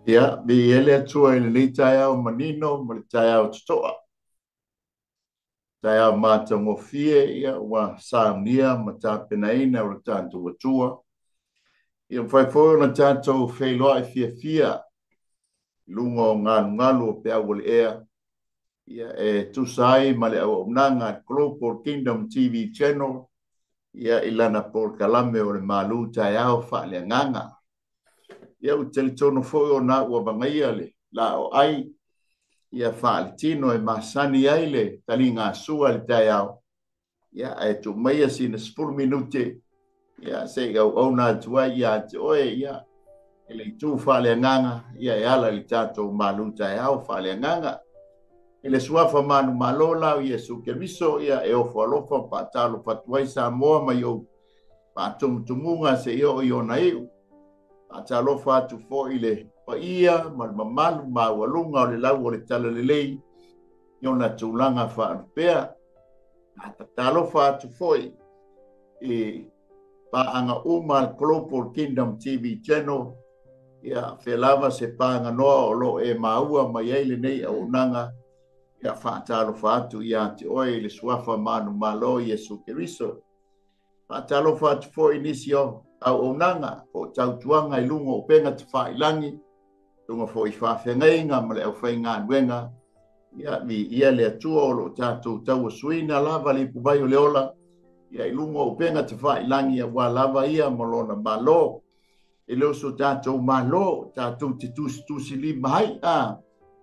Ia, mi ele atua i le tai au manino, ma le tai au tutoa. Tai au mātangofie ia ua saunia ma tāpenaina o le tātou atua. Ia whaifoi na tātou whailoa i fia lunga o ngalu o pea wale ea. Ia tusai ma le au nanga Global Kingdom TV channel. Ia ilana por kalame o le malu tai au wha le nganga. Ia u teletono foi o na ua bangaia le la o ai ia whaalitino e masani ai le talinga sua le tai au. Ia tu meia si na 10 minute ia se au na tua ia te oe ia ele tu whale nganga ia ala li tato malu tai au whale nganga. Ele suafa manu malola ia su ke miso ia ofo alofa patalo patuai Samoa mai o patumutunga se io na iu. Atalofa atu fo ile pa ia mamalu walunga o le lau o le tala lelei iona tūlanga whaanupea atalofa atu fo paanga uma Global Kingdom TV channel ia whelava se paanga noa o lo maua mai eile nei au nanga ia whaatalofa atu ia te oe le suafa manu malo Yesu Keriso atalofa atu fo inisio au onanga o tautuanga i lungo o penga te whailangi lunga fo i whawhengainga ma le au whainga nuenga ia le atua o lo tātou tau suina lava li pubai o leola ia i lungo o penga te whailangi a wā lava ia malona malo e leo so tātou malo tātou te tusi li mahai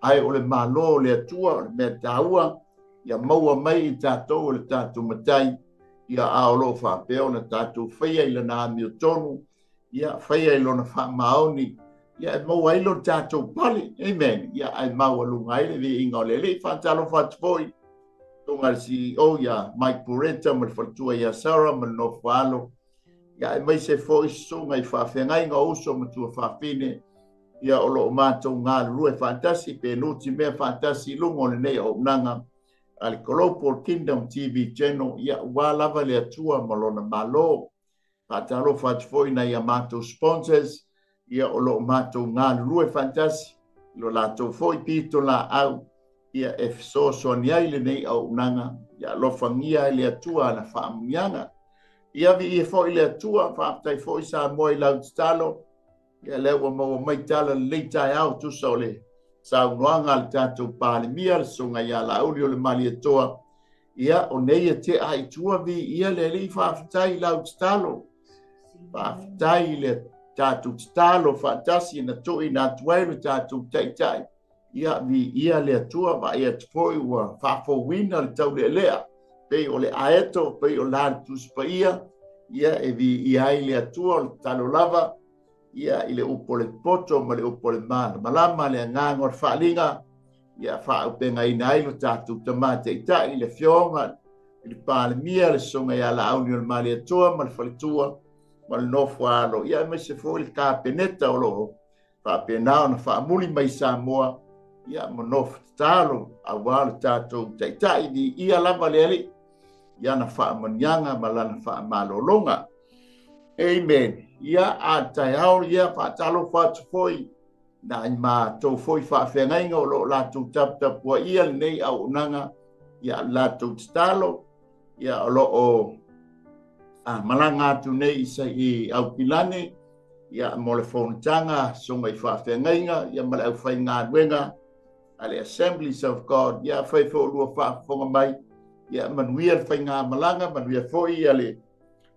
ai o le malo le atua o le mea tāua ia maua mai i tātou o le tātou matai ia aolo fa peo na tatu faya ila na mi tonu ia faya ilo na fa maoni ia mo wailo tatu pali amen ia ai mawalu ngai le inga le fa talo fa foi tonga si o ia Mike Pureta mo fa tua ia Sara mo no falo ia mai se foi so ngai fa ngai nga uso mo tua fa fine ia olo mato nga lu fantasi pe no ti me fantasi lungo le nei o nanga al Global Kingdom TV channel ia lava le atua malona malo patalo foi na ia mato sponsors ia o lo mato ngā lue fantasi lo lato foi pito la au ia so sonia ile nei au nanga ia lo fangia le atua na whaamungianga ia vi foi le atua whaaptai foi sa moi lau talo ia lewa maua mai tala leitai au tu sole sa unuanga le tātou pālemia le songa ia la uli o le mali atoa ia o nei te aitua vi ia le li whaafitai lau talo whaafitai le tātou talo whaatasi na toi na tuairu tātou taitai ia vi ia le atua va ia tpoi ua whaafowina le tau le lea pei o le aeto pei o la tuspa ia e vi ia le atua le talo lava ia ile upole poto ma le upole malama le ngangor whaalinga ia whaupenga ina ilo tātou tamate ita ile fionga ile pālemia le songa ia la auni o le mali atoa ma le whalitua ma le nofu alo ia me se fo ile kāpeneta o lo whapenao na whaamuli mai Samoa ia ma nofu talo a wale tātou ita ia lava le ali ia na whaamanianga ma lana whaamalolonga amen ia a tai au ia patalo fatu foi na ma to foi fa fengainga o lo la tu tap wa ia nei au nanga ia la tu stalo ia lo o malanga tu nei sa i au pilane ia mo le fontanga songa i fa fengainga ia ma au fainga wenga ale Assemblies of God ia fai fo lu fa fonga mai ia manuia fainga malanga manuia foi ale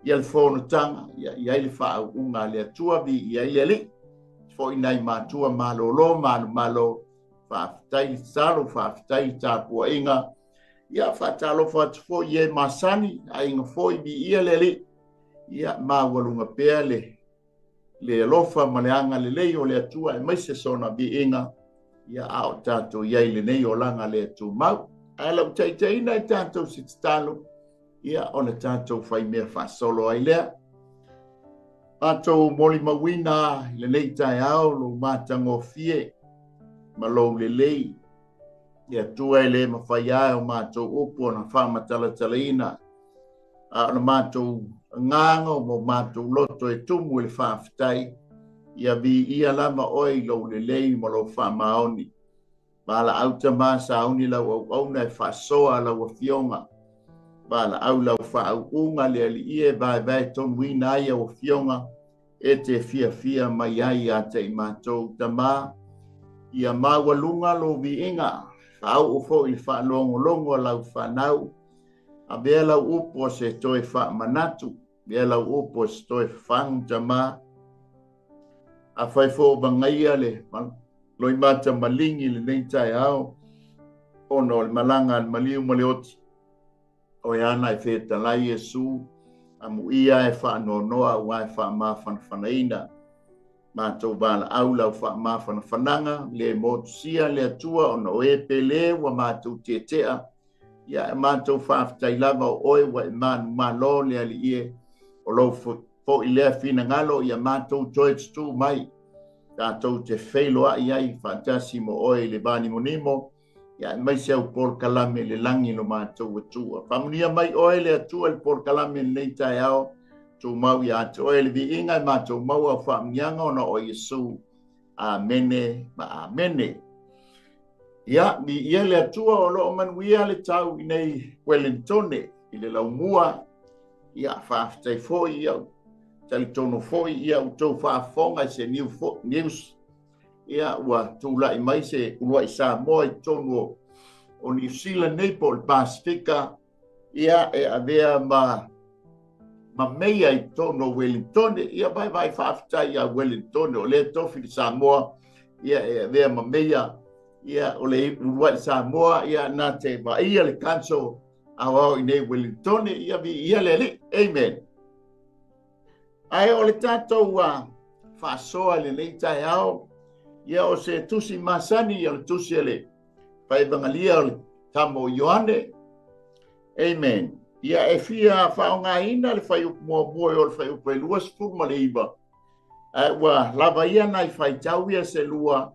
ia le fono tanga ia le fa unga le tua vi ia le foi nai matua malolo malo fa tai salo fa tai tapu inga ia fa talo fa fo ia masani ainga foi vi ia le ia ma walunga pele le lofa maleanga le o le tua e mai se sona vi inga ia au tato ia le nei o langa le tu mau ala tai na tato sitalo ia ona tātou whai mea whasolo ai lea. Tātou moli mawina le lei tai au lo mātango fie ma lo le lei. Ia tua le ma whai ai o mātou upo na whamatala talaina. Ona mātou ngango mo mātou loto e tumu le whawhitai. ia vi ia lama oi lo le lei mo lo fa maoni bala au tama sauni la au na fa soa la wa fionga bala au la fa au unga le ali ie vai ton wina ia o fionga e te fia mai ai a te matou tama ia mawalunga lo vi inga au o fo i fa longo la fa nau a bela upo se toi fa manatu bela upo se toi fang tama a fai fo bangaia le loi mata malingi le nei tai au ono le malanga le maliu maleoti o yana e feta la Yesu amu ia e fa noa wa e fa ma fanaina ma to bala aula fa ma fananga le motusia le atua ono e pele wa ma tu tetea ya ma to fa tai lava o e wa ma lo le ali e o lo fo ile fina ngalo ya ma to joits tu mai tātou te whailoa iai whantasimo oe le bani monimo, ia mai seu por kalame le langi lo mātou atua. Whamunia mai oe le atua le por kalame nei tai ao, tū mau i atu oe le vi inga mātou mau au whamunianga ona o Yesu. Amene, ma amene. Ia, ni ia le atua o lo manuia le tau i nei Wellingtone, i le laumua, ia whaafitai foi iau. Tali tono foi ia u tau whaafonga se news ia ua tūla i mai se ulua i Samoa i tono o New Zealand nei po le Pasifika ia e avea ma meia i tono Wellington ia vai whaafitai a Wellington o le tofi i Samoa ia e avea ma meia ia o le ulua i Samoa ia na te va ia le kanso au i nei Wellington ia vi ia le amen. Ai o le tātou whaasoa le nei tai ao, ia o se tusi masani o le tusi le whaibangalia o le tamo Ioane. Amen. Ia e fia whaonga ina le whaiupu mua boi o le whaiupu e lua sepuru ma le iba. Ua lava ia nai whaitau ia se lua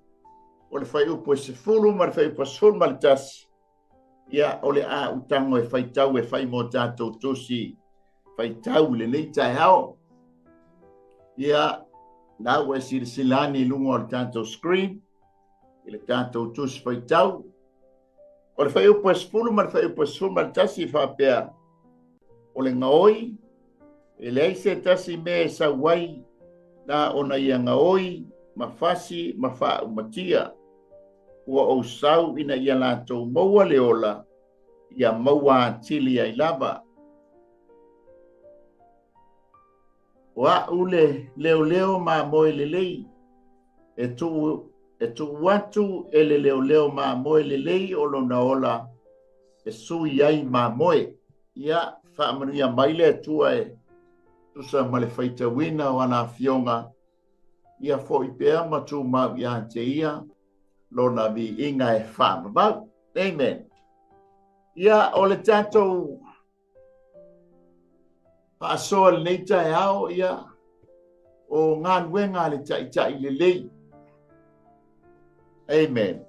o le whaiupu e sepuru ma le whaiupu e sepuru ma le tasi. Ia o le a utango e whaitau e whai mo tātou tusi whaitau le nei tai ao. Ia, nā ua silani lungo le tātou screen, i le tātou tusi whaitau. O le whaiupu e sepulu ma le whaiupu e sepulu ma le tasi whapea. O le ngaoi, e le aise tasi me sa wai, nā ona ia ngaoi, mawhasi, mawha umatia. Ua o sau ina ia lātou maua le ola, ia maua tili ai lava. Wa ule leo ma moe lelei e tu watu ele leo ma moe lelei o lona ola e sui ai ma moe ia whaamanuia maile tua e tusa male whaita wina wana fionga ia fo i pēr matu mau ia te ia lona vi inga e whaamabau. Amen. Ia o le tātou Paasoa le nei tai ao ia o ngā nuenga le tai le lei. Amen.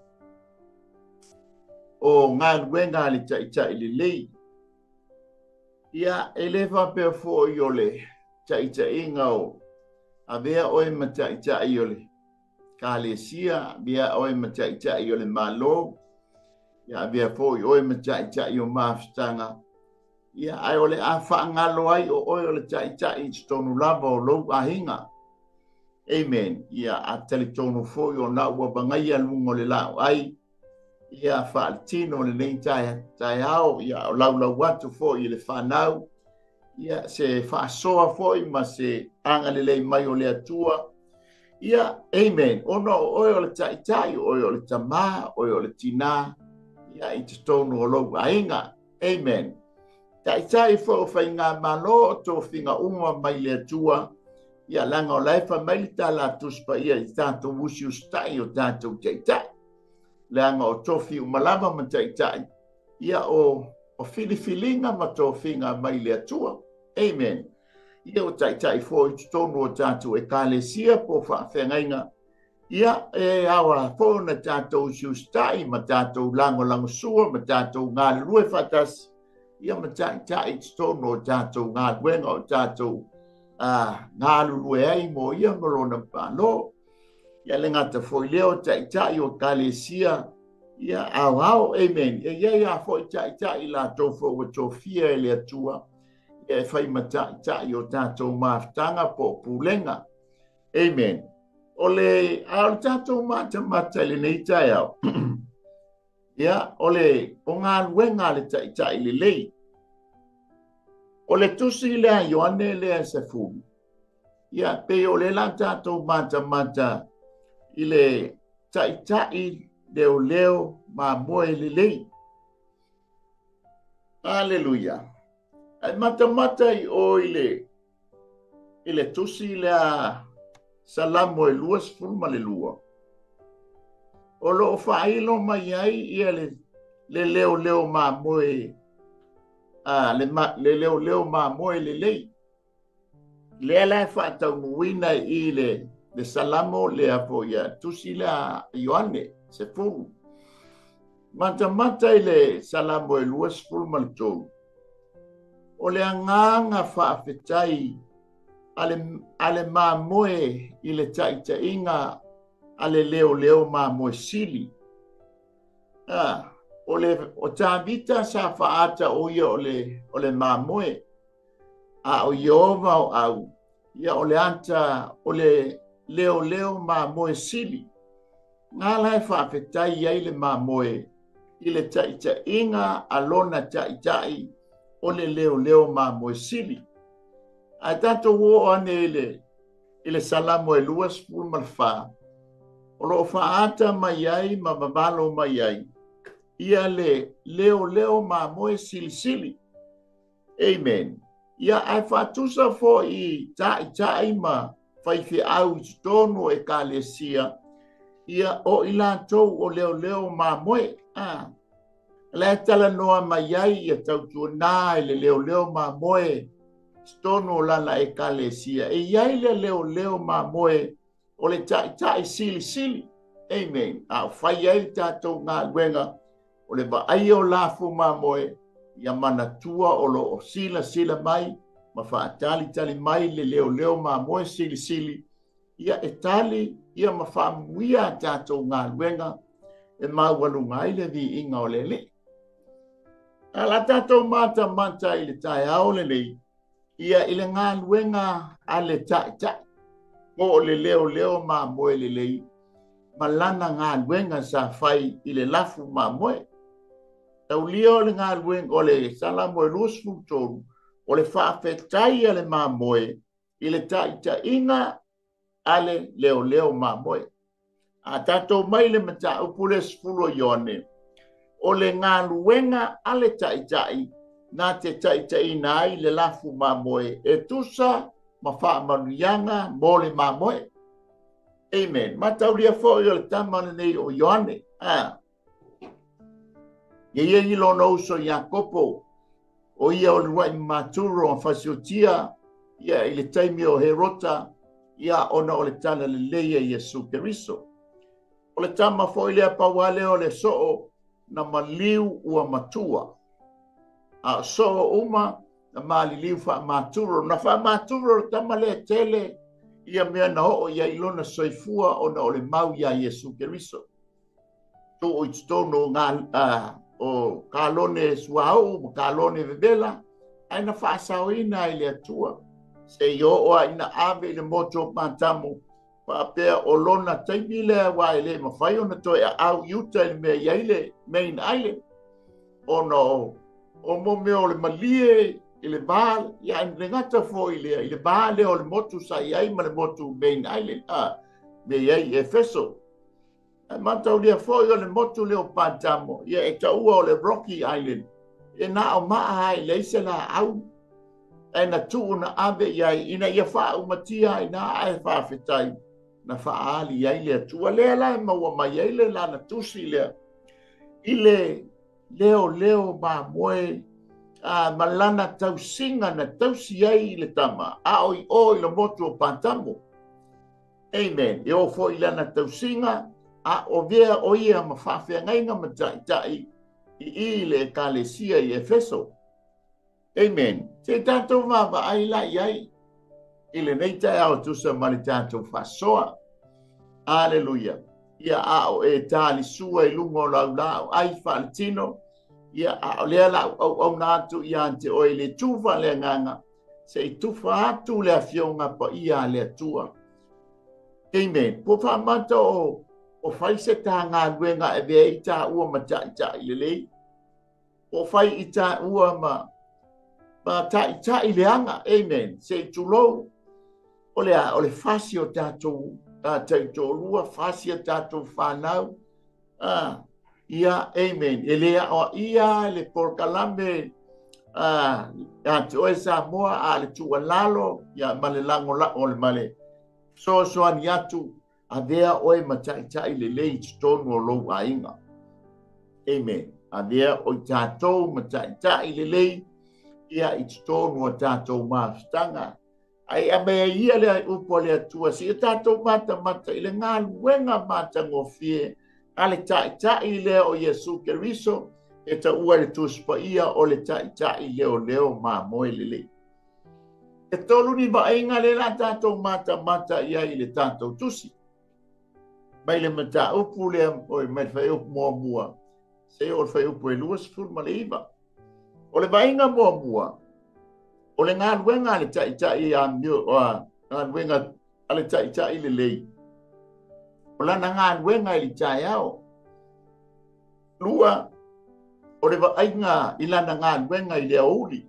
O ngā nuenga le tai le lei. Ia elefa pe fo i o le tai inga o a vea oe ma tai o le Kalesia, vea oe ma tai o le Malo, ia vea fo i oe ma tai o Mafstanga. Ia ai ole a whaangalo ai o oi ole tai i tonu lava o lou ahinga. Amen. Ia a teletonu foi o na ua bangai alungo le lao ai. Ia whaalitino le nei tai ao. Ia o lau watu foi le whanau. Ia se whaasoa foi ma se angalelei mai o le atua. Ia, amen. Ono oi ole tai oi ole tamā, oi ole tina. Ia i tonu o lou ahinga. Amen. Tai fo fa inga malo to finga uma mai le tua ia langa o laifa mai le tala tuspa ia i tātou wusi ustai o tātou tai langa o tofi umalama ma tai ia o filifilinga ma to finga mai le tua. Amen. Ia o tai fo i tonu o tātou e Kalesia po whaafengainga ia e awa fo na tātou ustai ma tātou lango sua ma tātou ngā lue whatasi ia ma tai tonu o tātou ngā wenga o tātou ngā lulu e ai mo ia ngolona pālo. Ia le ngata foi leo tai o kalesia. Ia au, amen. Ia foi tai la tofo o tofia e le atua. Ia fai tai o tātou maftanga po pulenga. Amen. O le au tātou mata le nei tai au. Ia, o ngā luenga le tai le lei. O le tusi lea Ioane lea se fumi. Ia, pe o le la tātou mata i le tai leo ma moe le lei. Aleluia. Ai mata i o i le tusi lea salamo e luas fulma le lua. O lo whailo mai ai ia le leo ma moe le leo ma moe le lei. Le la whaatau muina i le salamo le apo ia tusi la Ioane se fulu. Mata i le salamo e luas fulu maltolu. O le anganga whaafetai ale ma moe i le tainga ale leo ma moe sili. O tāvita sa whaata o ia o le ma moe. O Iova o au. Ia o le anta o le leo ma moe sili. Ngā lai whaafetai iai le ma moe i le tainga alona tai o le leo ma moe sili. A tato wo ane i le salamo e luas fulu malwha. O lo whaata mai ai ma mabalo mai ai. Ia le leo ma moe sili. Amen. Ia ai whatusa fo i tai ma whaifi au tonu e kalesia. Ia o ilatou o leo ma moe. Le tala noa mai ai ia tautua nā le leo ma moe. Tonu lana e kalesia. E iai le leo ma moe o le tai sili. Amen. Whai ai tātou ngā luenga o le ba ai o lafu ma moe. Ia mana tua o lo sila mai, ma whaatali mai le leo ma moe sili. Ia e tali, ia ma whaamuia tātou ngā luenga, e maualunga i le vi inga o le. La tātou mata i le tai au le lei, ia i le ngā luenga a le tai. O le leo ma moe le lei, ma lana ngā luenga sa whai i le lafu ma moe. Tau lio le ngā luenga o le salamo e luas futoru, o le whaafetai a le ma moe, i le inga a le leo ma moe. A tātou mai le mata upule sfulo Ioane, o le ngā luenga a le tai, nā te tai nai le lafu ma moe, e tusa ma whaamanuianga mo le ma moe. Amen. Matau lia fo i le tamana nei o Ioane. Ia i lono uso Iakopo, o ia o le wai maturo a fasiotia, ia i le taimi o Herota, ia ona o le tala le leia Iesu Keriso. O le tama fo i lea pawale o le soo na maliu ua matua. A soo uma na mali liu wha maturo, na wha maturo tama le tele, ia mea na ho ia ilona soifua ona o le mau ia Iesu Keriso. Tu o itstono ngā o kalone suau, kalone vebela, aina whaasauina i le atua. Se i oa ina ave le moto pantamo, whaapea o lona taimile wa ele mawhai ona toi a au iuta i mea iaile main island. Ono, o mo mea o le malie i le vāle, ia ina ngata fo i le vāle o le motu sa iai ma le motu main island, mea iai Efeso. Matau lia foi o le motu leo pantamo, ia e taua o le Rocky Island, e na o maa hai leise la au, e na tuu na ave iai, ina ia wha umatia ina ai whawhetai, na wha aali iai lea tua lea lai maua mai iai le la na tusi lea, i le leo ma moe, malana tau singa na tausi iai le tama, a oi o i le motu o pantamo. Amen, e o fo i lana tau singa, a o vea o ia ma whawhia ngainga ma tai i le kalesia i Efeso. Amen. Te tātou wawa ai lai ai. Ile nei tai au tusa mali tātou whasoa. Aleluia. Ia ao e tāli sua I lungo lau lau, ai whaalitino. Ia ao lea lau au nātu ia ante o le tufa lea nganga. Se I tufa atu lea fionga pa ia lea tua. Amen. Po whamata o whaise tā ngā ruenga e bea I tā ua ma ta I lelei. O whai I tā ua ma ta I leanga. Amen. Se tulou. O le whasi o tātou taitolua, whasi o tātou whanau. Ia, amen. E lea o ia le porkalame te oe sa moa a le tua lalo, ia male lango la o le male. So ani atu, a vea oe matai le lei tonu o lou a inga. Amen. A vea o tātou matai le lei, ia I tonu o tātou maastanga. Ai a mea ia lea upo lea tua, si e tātou mata I le ngā luenga mata ngofie, ale tai lea o Yesu Keriso, e ta ua le tuspa ia o le tai leo ma moe lele. E tolu ni vaenga le la tātou mata ia I le tātou tusi. Mai le mata upu lea o mai whai upu mua, se o le whai upu e luas ful ma le iwa. O le vaenga mua, o le ngā luenga le tai a mio, o ngā luenga ale tai le lei. O lana ngā luenga I le tai au. Lua, o le vaenga I lana ngā luenga I le auli.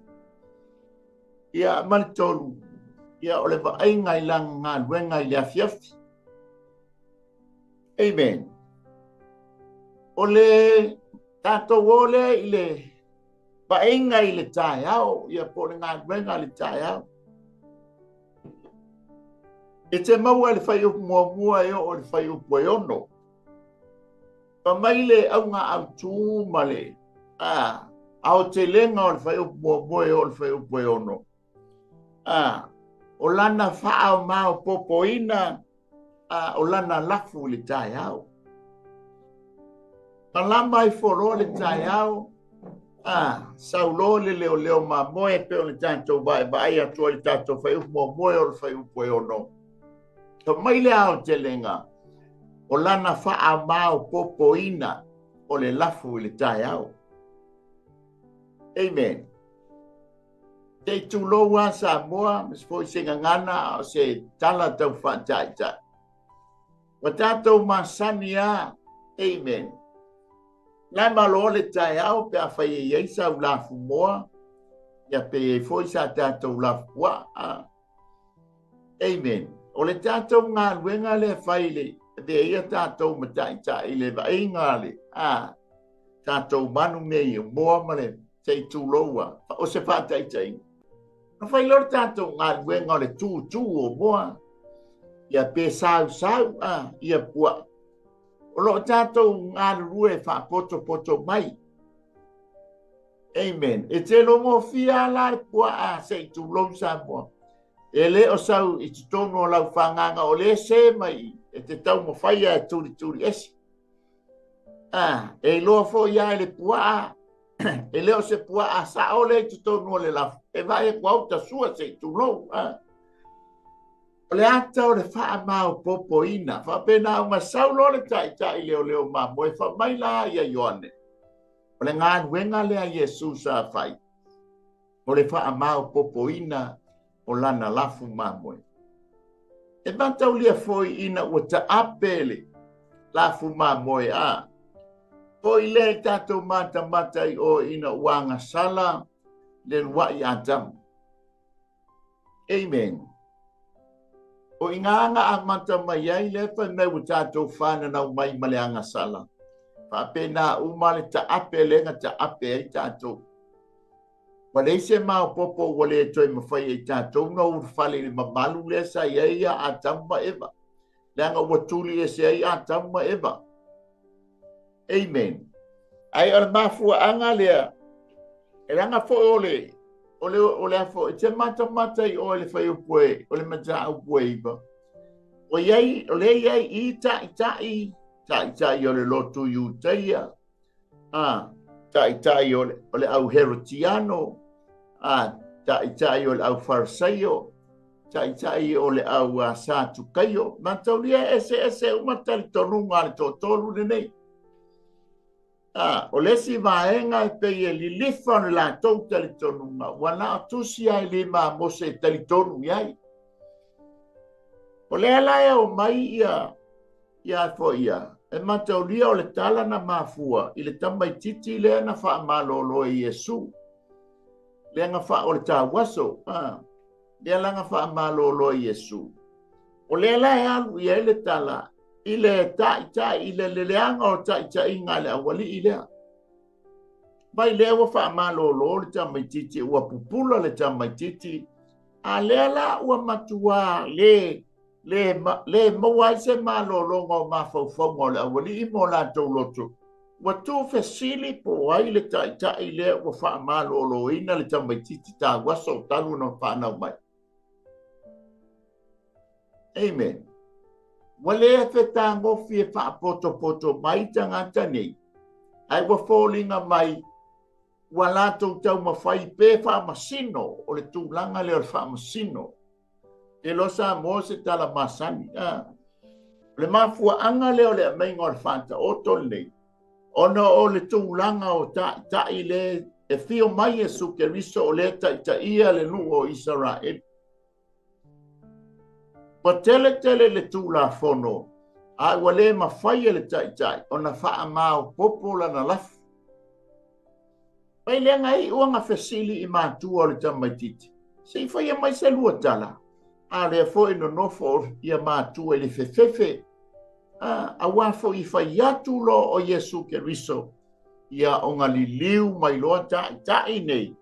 Ia malitolu, ia o le vaenga I lana ngā luenga I le afiafi. Amen. O le tātou ole I le vaenga I le tai au, ia po le ngā luenga le tai au. E te maua le whai upu mua o le whai upu e ono. Pa mai le au ngā au tū male. Au te lenga o le whai upu mua o le whai upu e ono. O lana whaau mao popoina, o lana lafu le tai au. Pa lama I foro le tai au, saulo le leo ma moe pe o le tātou vai atua le tātou whai upu mua o le whai upu e ono. Ka mai le au te lenga, o lana wha mao popoina o le lafu le tai au. Amen. Te tuloa sa moa, mis foi singa ngana o se tala tau whantai. Wa tātou masania, amen. Lai malo le tai au pe a whai e yeisa u lafu moa, ia pe e foi sa tātou lafu wa. Amen. O le tātou ngā luenga le whaile, te ia tātou matai le vaenga le, tātou manu nei o moa male, te tūloa, o se whātai. Na whailor tātou ngā luenga le tū o moa, ia pe sau, ia pua. O lo tātou ngā rue poto mai. Amen. E te longo fia la pua se tūlou sa moa. E le o sau I te tono o lau whanganga o le se mai e te tau mo whaia e turi esi. E loa fo ia e le pua e le o se pua sa o le te tono o le lau. E vai e kua uta sua se tūlou. O le ata o le wha mao popo ina. Wha pena o ma sau lo le tai leo ma mo e wha mai la ia Ioane. O le ngā nuenga lea Yesu sa whai. O le wha mao popo ina. O lana lafu mamoe. E matau lia foi ina ua ta apele lafu mamoe Foi le tātou mata I o ina uanga sala le wai atamu. Amen. O inganga a mata mai ai le pa me ua tātou whana na umai maleanga sala. Whapena umale ta apele nga ta ape ai tātou. Wale se mau popo wale toi mawhai e tātou na urwhale ni mamalu le sa ia a tamba eva. Leanga watuli e se a tamba eva. Amen. Ai ala mafua anga lea. E ranga fo ole afo. E te mata I o le whai upue. O le mata upue iba. O le iai I tai o le lotu yu taia. Tai o le au Herotiano. Tai o le au Farisaio. tai o le au a sa tu kaio mataulia ese umata le tonunga le totolu nei o lesi vaenga pe ye lilifa le la tou tali tonunga wana tusi ai le ma mo se tali tonu yai o le ala o mai ia fo ia e mataulia o le tala na mafua i le tamaititi le na fa malolo e Yesu le nga fa o le tawaso le langa fa malolo e Yesu o le ala alu ia le tala ile ta ile leanga o ta inga le awali ile mai le wa fa malolo le tamaititi wa pupula le tamaititi a le la wa matua le mawai se malolo ngo mafau ngo le awali I mo la toloto wa tu fesili po ai le ta ile wa fa malolo ina le tamaititi ta waso talu no fa na mai amen wale fe tango fi fa poto mai tanga tani ai wa fallinga mai wala to tau mafai pe fa masino o le tulanga le fa masino e lo sa mo se tala masani le mafua anga le o le mai ngol fanta o tole ono o le tulanga o ta ile e fio mai e su ke riso o le ta ia le nu o Israel tele le tula fono a wale mafai le tai ona fa mau popola na laf pai le ngai uanga fesili I matua le tamaititi se fai mai se lua tala a le fo ino nofo ia matua le fefefe a wafo I fai atu lo o Yesu ke riso ia onga liliu mai loa tai nei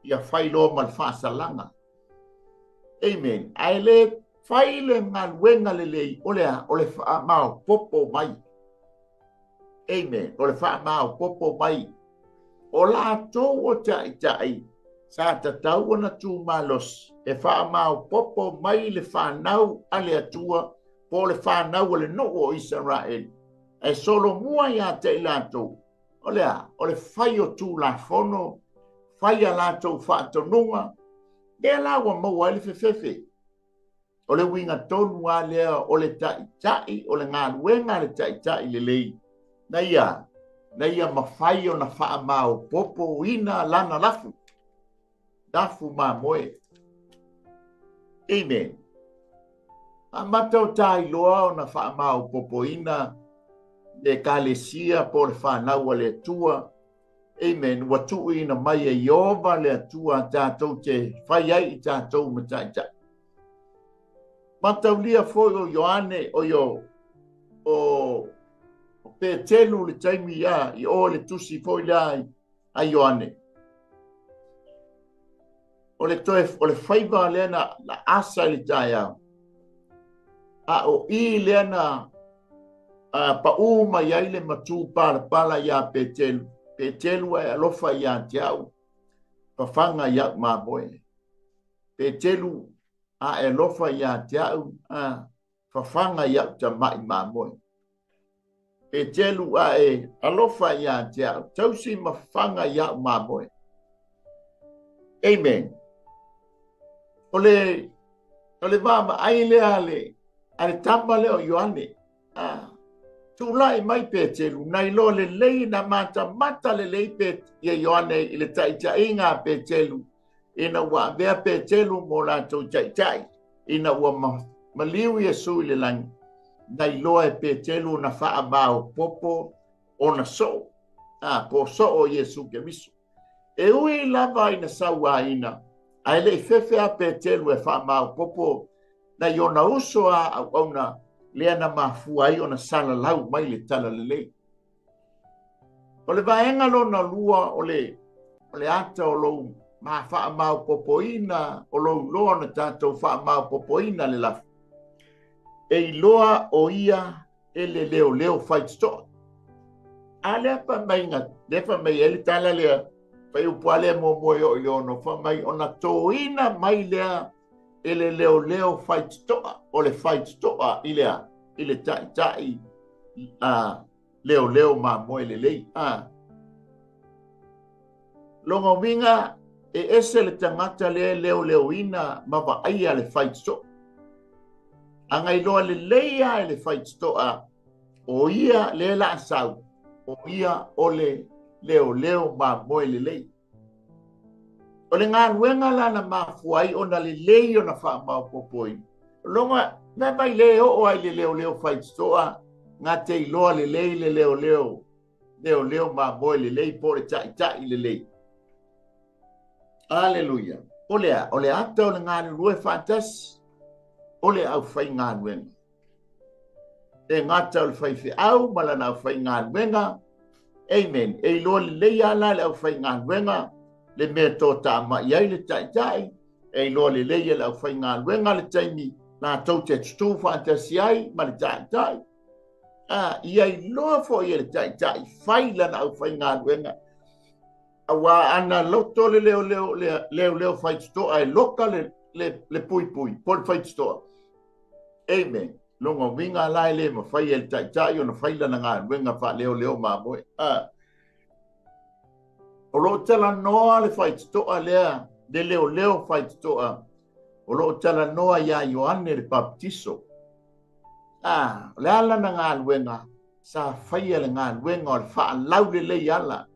ia fai lo mal fasalanga amen ai le fai le ngal wenga le ole fa mau popo mai amen ole fa mau popo mai o la to o tai sa ta tau na tu malos e fa mau popo mai le fa nau ale atua po le fa nau le no o Israel e solo mua ya te lato ole fai o tu la fono fai a lato fa tonunga de la wa mo wale fefefe o le winga tonu a lea o le tai o le ngā luenga le tai le lei na ia mawhai o na wha mau popo ina lana lafu ma moe amen a matau tai loa o na wha mau popo ina le kalesia po le whanau le tua amen watu ina mai e Yehova le tua tātou te whai ai I tātou matai mataulia foi o Ioane o Petelu le taimi ia I o le tusi foi lai a Ioane o le faiva lena la asa le taia a o I lena pa uma ia le matu pala ia Petelu e alofa ia tiau pa fanga ia maboe Petelu a e lofa ia te au fafanga ia ta mai mamoe e telu a e alofa ia te au tausi mafanga ia mamoe amen ole mama ai le ale tamba le o Ioane tu lai mai pe telu nai lo le lei na mata le lei pe ia Ioane I le tai inga pe telu ina wa vea pe telu mo la tau tai ina wa maliu Yesu le lang nai loa pe telu na faa bao popo ona so po so o Yesu ke miso e ui lava ina sawa ina ai le fefe a pe telu e faa bao popo na yona uso a ona le ana mafua ai ona sala lau mai le tala le o le vaenga lo na lua o le ata o lo ma fa mau popoina o lo loa na tatou fa mau popoina le lafu e loa o ia ele leo fight store ale pa mainga defa mai ele tala le pai upale mo o no fa mai ona toina mai le ele leo fight store o le fight store ile tai leo ma mo ele lei longa winga e ese le tangata leo ina mawaaia le whaitoa. Anga iloa le leia le whaitoa o ia le la sau, o ia o le leo ma moe le lei. O le ngā luenga lana mafuai o na le lei o na wha maupopoi. Longa, me mai leo o ai le leo whaitoa, ngā te iloa le lei le leo ma moe le lei, po le tai le lei. Aleluia. O le ata o le ngā lue whantas, o le au whai ngā luenga. E ngata o le whai whi au, malana au whai ngā luenga. Amen. E iloa le lei ala le au whai ngā luenga, le mea tō tā ma iai le tai. E iloa le lei le au whai ngā luenga le taimi, nā tau te tutu whantasi ai, ma le tai. Ia iloa fo ia le tai, whai lana au whai ngā luenga. Awa ana loto le leo whai tutoa, e loka le pui, po le whai tutoa. Amen. Longa winga lai le ma whai e le tai, o na whai lana ngā luenga wha leo ma moe. O lo tala noa le whai tutoa lea, le leo whai tutoa. O lo tala noa ia Ioane le baptiso. Le ala na ngā luenga, sa whai le ngā luenga o le wha lau le lei ala.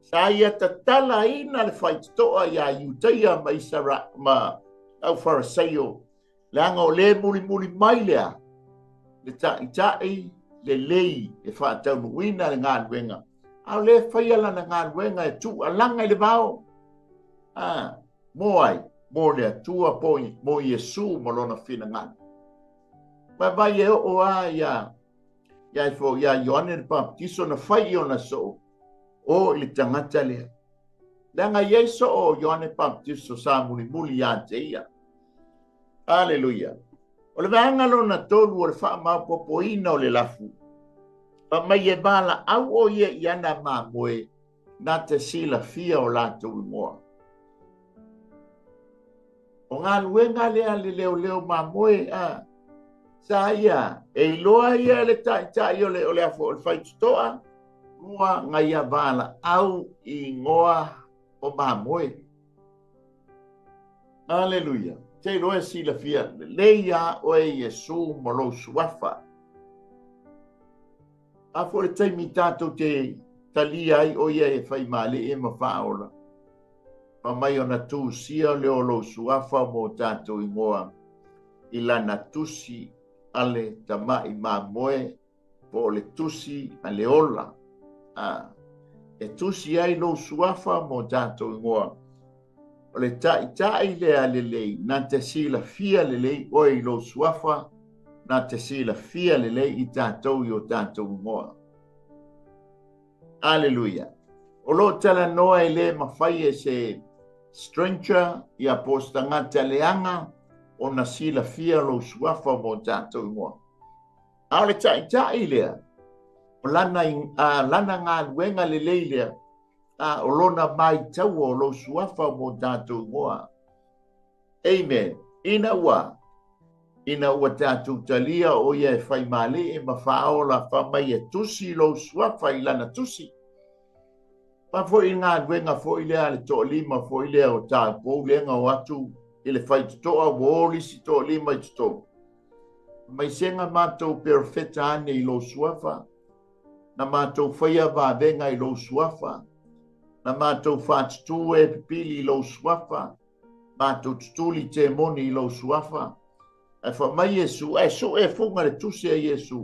Sa ia tatala ina le whai tutoa ia Iuteia ma Isara ma au Farisaio. Le anga o le muli mai lea. Le tai, le lei, e wha tau muina le ngā luenga. Au le whai ala na ngā luenga e tu alanga i le vao. Mo lea tua poi, mo Iesu mo lona whina ngā. Ma vai e o ia Ioane le Baptiso na whai o na so. O ili tangata lea. Langa Iesu o Ioane Baptiso sa muli ia te ia. Aleluia. O le vangalo na tolu o le wha maupopoina o le lafu. Pa mai e bala au o ia iana mamoe na te sila fia o lātou i moa. O ngā luenga lea le leo mamoe sa ia e iloa ia le tai o le afo o le whai tutoa. Rua ngai a bala au i ngoa o mamoe. Aleluia. Te roe sila fia leia o e Iesu mo lo suafa. A fo le taimi tātou te talia ai o ia e whai male e ma whaola. Pa mai o na tū sia leo lo suafa mo tātou i ngoa. I lana tusi ale tamai mamoe po le tusi ale ola. E tusi ai lo suafa mo tātou i ngoa. O le tai lea le lei, na te sila fia le lei o i lo suafa, na te sila fia le lei i tātou i o tātou i ngoa. Aleluia. O lo tala noa i le mawhai e se stranger i a postanga te leanga o na sila fia lo suafa mo tātou i ngoa. A le tai lea. O lana ngā luenga le lei lea, o lona mai tau o lo suafa mo tātou ngoa. Amen. Ina ua tātou talia o ia e whai male e ma whaola whamai e tusi lo suafa i lana tusi. Pa fo i ngā luenga fo i lea le to lima fo i lea o tā pou lenga o atu i le whai tutoa wōli si to lima i tuto. Mai senga mātou perfeta ane i lo suafa. Na mātou whaia vāvenga i lo suafa. Na mātou whātutu e pipili i lo suafa. Mātou tutuli te moni i lo suafa. E wha mai Iesu, e funga le tusi a Iesu.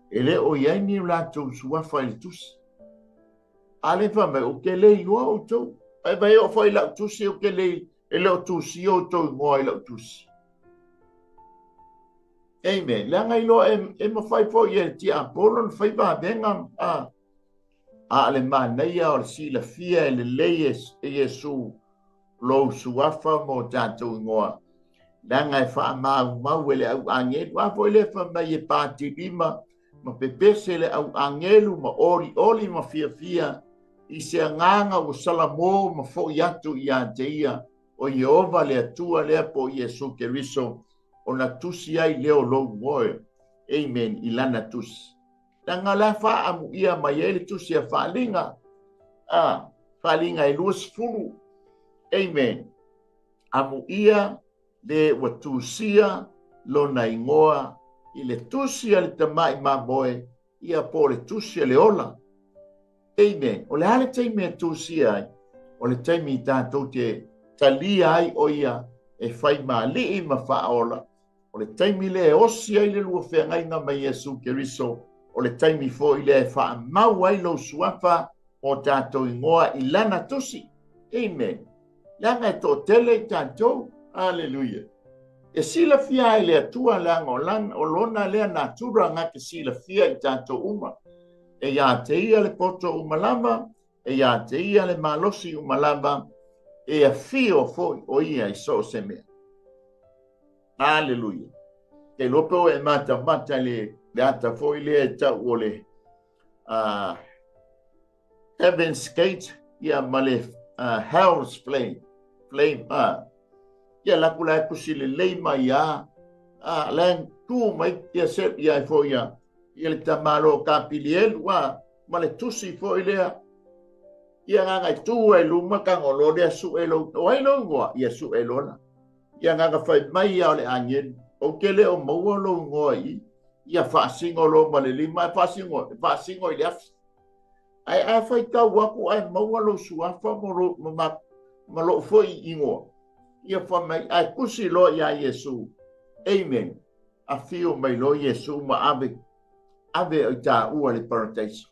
E le o iaini o lātou suafa i le tusi. Ale wha mai o ke lei lua o tau. E vai o whai lau tusi o ke lei, e leo tusi o tau ngoa i lau tusi. Amen. Langa ilo e mawhai fo i e ti apolon whai vāvenga a le māneia o le sila fia e le lei e Iesu lo suafa mo tātou ngoa. Langa e wha mau ele au angelu. A fo ele wha mai e pāti lima ma pepese le au angelu ma oli ma fia i se nganga o salamo ma fo i atu i a te ia o Jehova le atua lea po Iesu Keriso. O na tusi ai leo lo ngoe. Amen. I lana tusi. Tanga la wha amu ia mai ele tusi a whalinga. Whalinga e luas fulu. Amen. Amu ia le watusia lo na ingoa i le tusia le tamai mamoe ia po le tusia le ola. Amen. O le hale taimi e tusia ai, o le taimi i tātou te talia ai o ia e whai maali i ma whaola. O le taimi le e osi ai le lua whengainga mai Yesu Keriso, o le taimi fo i le e wha mau ai lo suafa o tātou ingoa i lana tusi. Amen. Langa e tō tele i tātou. Hallelujah. E sila fia ai le atua langa o lona lea natura ngake sila fia i tātou uma. E ia te ia le poto umalama, e ia te ia le malosi umalama, e a fio foi o ia i so se mea. Hallelujah. Ke lopo e mata le ata foi le e tau o le Heaven's Gate, ia male Hell's Flame. Ia lakula e kusi le leima ia, len tu mai ia sep ia e foi ia. Ia le tamalo kapilielu wa ma le tusi fo ilea ia nganga tu e luma kangolo le su elo o elo ngwa ia su elo na ia nganga fai mai ia le anyen o kele o mo lo ngoi ia fa singo lo ma le lima fa singo ile af ai fai ka wa ku ai mo lo su afa mo ma lo fo ingo ia fa mai ai kusi lo ia Yesu. Amen. A fio mai lo Yesu ma ave o ta ua le paradise.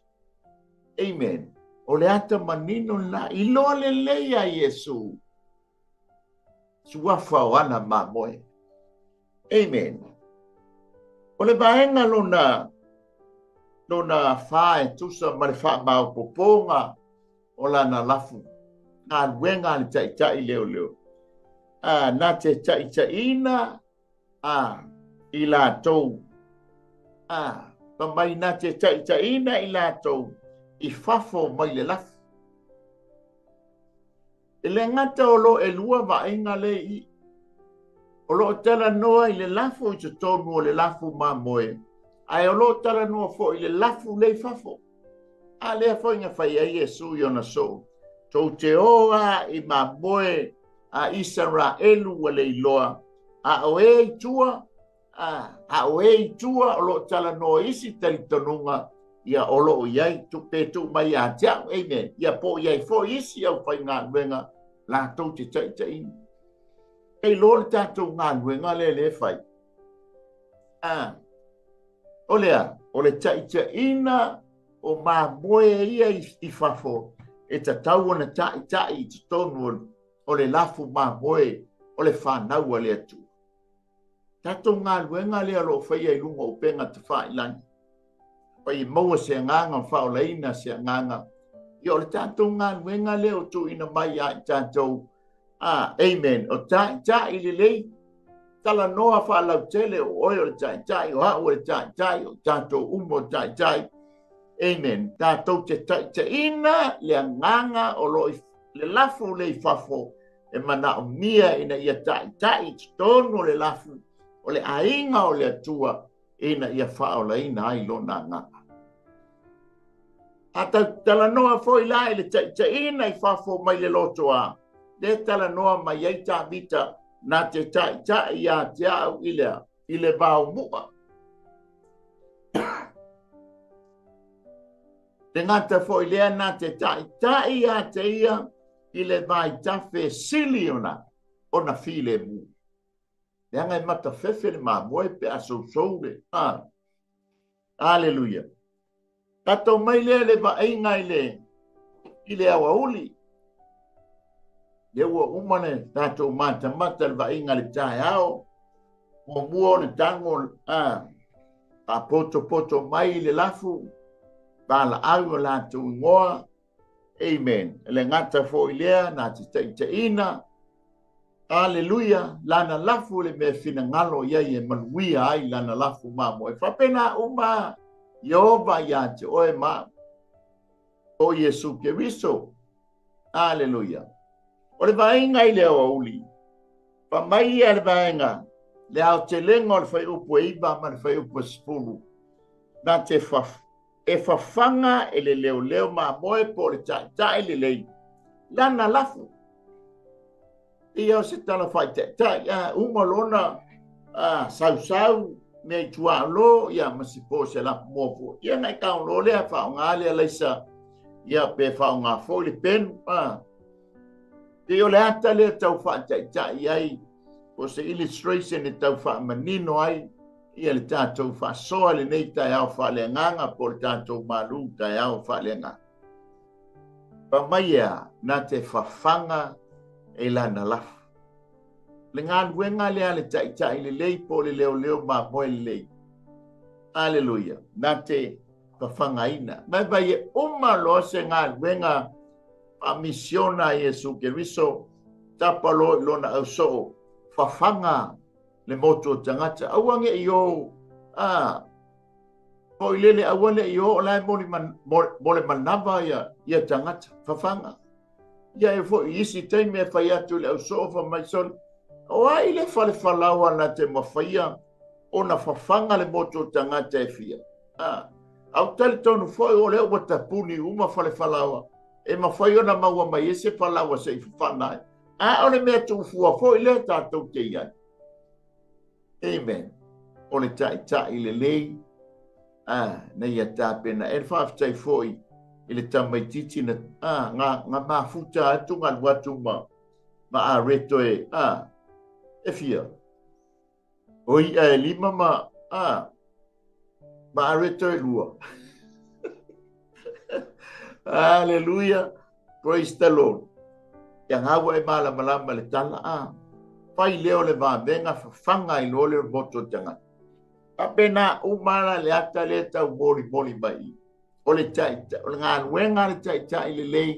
Amen. O le ata manino na ilo le leia Yesu. Suafa o ana mamoe. Amen. O le vaenga lona fae tusa ma le faa mau poponga o lana lafu. Nga luenga le tai leo. Na te ina i la tou. Mai na te ina i lātou i fafo mai le lafu. E le ngata o lo e lua vaenga le i. O lo tala noa i le lafu i te tonu o le lafu mamoe. Ai o lo tala noa fo i le lafu le fafo. A lea fo inga fai a Yesu i ona so. Tau te oa i mamoe a Israelu wa le iloa. A oe i tua. A oe tua o lo tala no isi tali tonunga ia o lo iai tu petu mai a tiao. Amen. Ia po iai fo isi au fai ngā nuenga la tau te taitain. Kei lo le tātou ngā nuenga le fai. O lea, o le taitina o mā moe ia i fafo e ta tau ana tai i te tonu o le lafu mā moe o le whanau a le atu. Tato ngā luenga lea lo whaia i lunga o penga te whailani. Pai maua se nganga whao leina se nganga. I o le tato ngā luenga lea o tu ina mai a i tatou. Amen. O tai le lei. Tala noa whaalau tele o oi o le tai o hao le tai o tatou umo tai. Amen. Tatou te ina lea nganga o lo le lafu le i fafo. E mana o mia ina ia tai tonu le lafu. O le ainga o le atua ina ia whao la ina ai lona nganga. A tala noa foi la le ina i whafo mai le loto a. Le tala noa mai ei ta vita na te tai ia te au i le vau mua. Le ngata foi lea na te tai ia te ia i le vai tafe siliona o na file mu. Le anga e mata fefe le mamoe pe a sou le. Aleluia. Tato mai le va inga i le awa uli. Le ua umane tato mata le va inga le tae ao. O mua le tango a poto mai le lafu. Bala au la tu ngoa. Amen. Le ngata fo ilea na te ina. Aleluia, lana lafu le me fina ngalo ia e manuia ai lana lafu mamo. E whapena uma Yehova ia te oe ma o Yesu Keriso. Aleluia. O le vaenga i leo auli. Pa mai ia le vaenga. Le au te lengo le whai upo iba ma le whai upo spulu. Na te whafanga e le leo ma moe po le tai le lei. Lana lafu. ia se tala fai te ia umalona sau me tua lo ia masipo se la mo ia ngai ka lo le fa ngale leisa ia pe fa nga fo le pen te o le ata le tau fa te ai o se illustration e tau fa manino ai ia le tatou fa soa le nei tai au fa le nganga po le tatou malu tai au fa le nganga pa maia na te fafanga e lana lafu le ngaluenga le ale tai le lei po le leo ma moe le lei aleluia na te fafangaina mai vai e uma lo se ngaluenga a misiona Yesu Keriso tapalo lona au so fafanga le moto tangata awange iyo po ilele awane iyo la mole manava ya tangata fafanga ya e fo isi te me faiatu le au so fa mai son o ai le falawa na te mafia ona fafanga le moto tangata e fia au tali tonu foi o le o tapuni uma falawa e mafai ona maua mai ese falawa se fafanga ole me tu fua foi le tatou te ia amen ole tai le lei na ia tapena e faftai foi ile tamaititi na nga mafuta atu nga watu ma areto e fia oi lima ma areto e lua hallelujah praise the Lord ya ngawa e malama le tala fai leo le va venga fanga i lole boto tanga apena umala le ata le tau boli mai o le tai o ngā wenga le tai le lei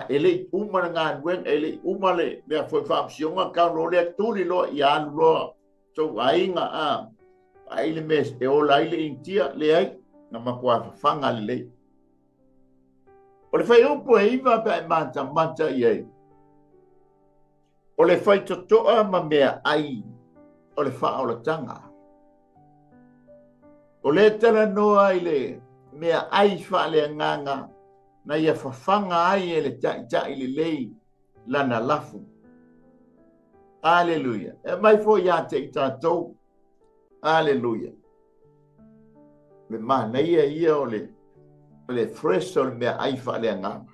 ele umara ngā wen ele umale me foi famsionga ka lo le tuli lo ia lo so ainga ai le mes e o lai le intia le ai na makua fanga le lei o le fai upo e iva pe mata ia o le fai totoa ma mea ai o le faa o le tanga o le tala noa ai le mea ai faa le nganga na ia fafanga ai e le tai le lei lana lafu aleluia e mai fo ia te tatou aleluia le mana ia o le fresh o le mea ai faa le nganga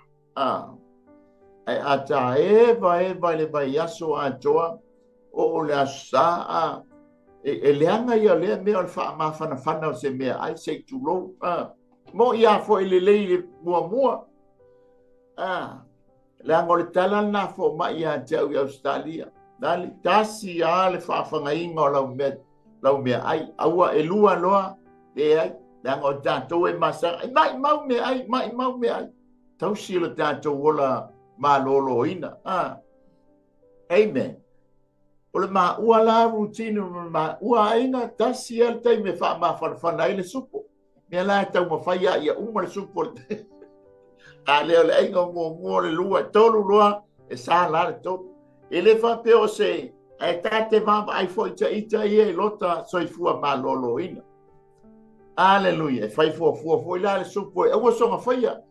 ai ata eva le vai aso atoa o le asa e leanga ia le me o fa ma fana se me ai se tulo mo ia fo le le mua la ngol tala na fo ma ia te Australia dali tasi ale fa fanga ingo la me ai aua e lua loa e ai la ngol tanto e masa mai mau me ai tau sila tanto wala ma lolo ina amen ole ma ua la routine ma ua ina tasi al tai me fa ma fa ile supo me la tau ma fa ia uma le supo le ngo le lua tolu lua e sa la to ele fa pe o se e tate va ai foi ita e lota soifua ma lolo ina aleluia fai fo la le supo e o so ma fa ia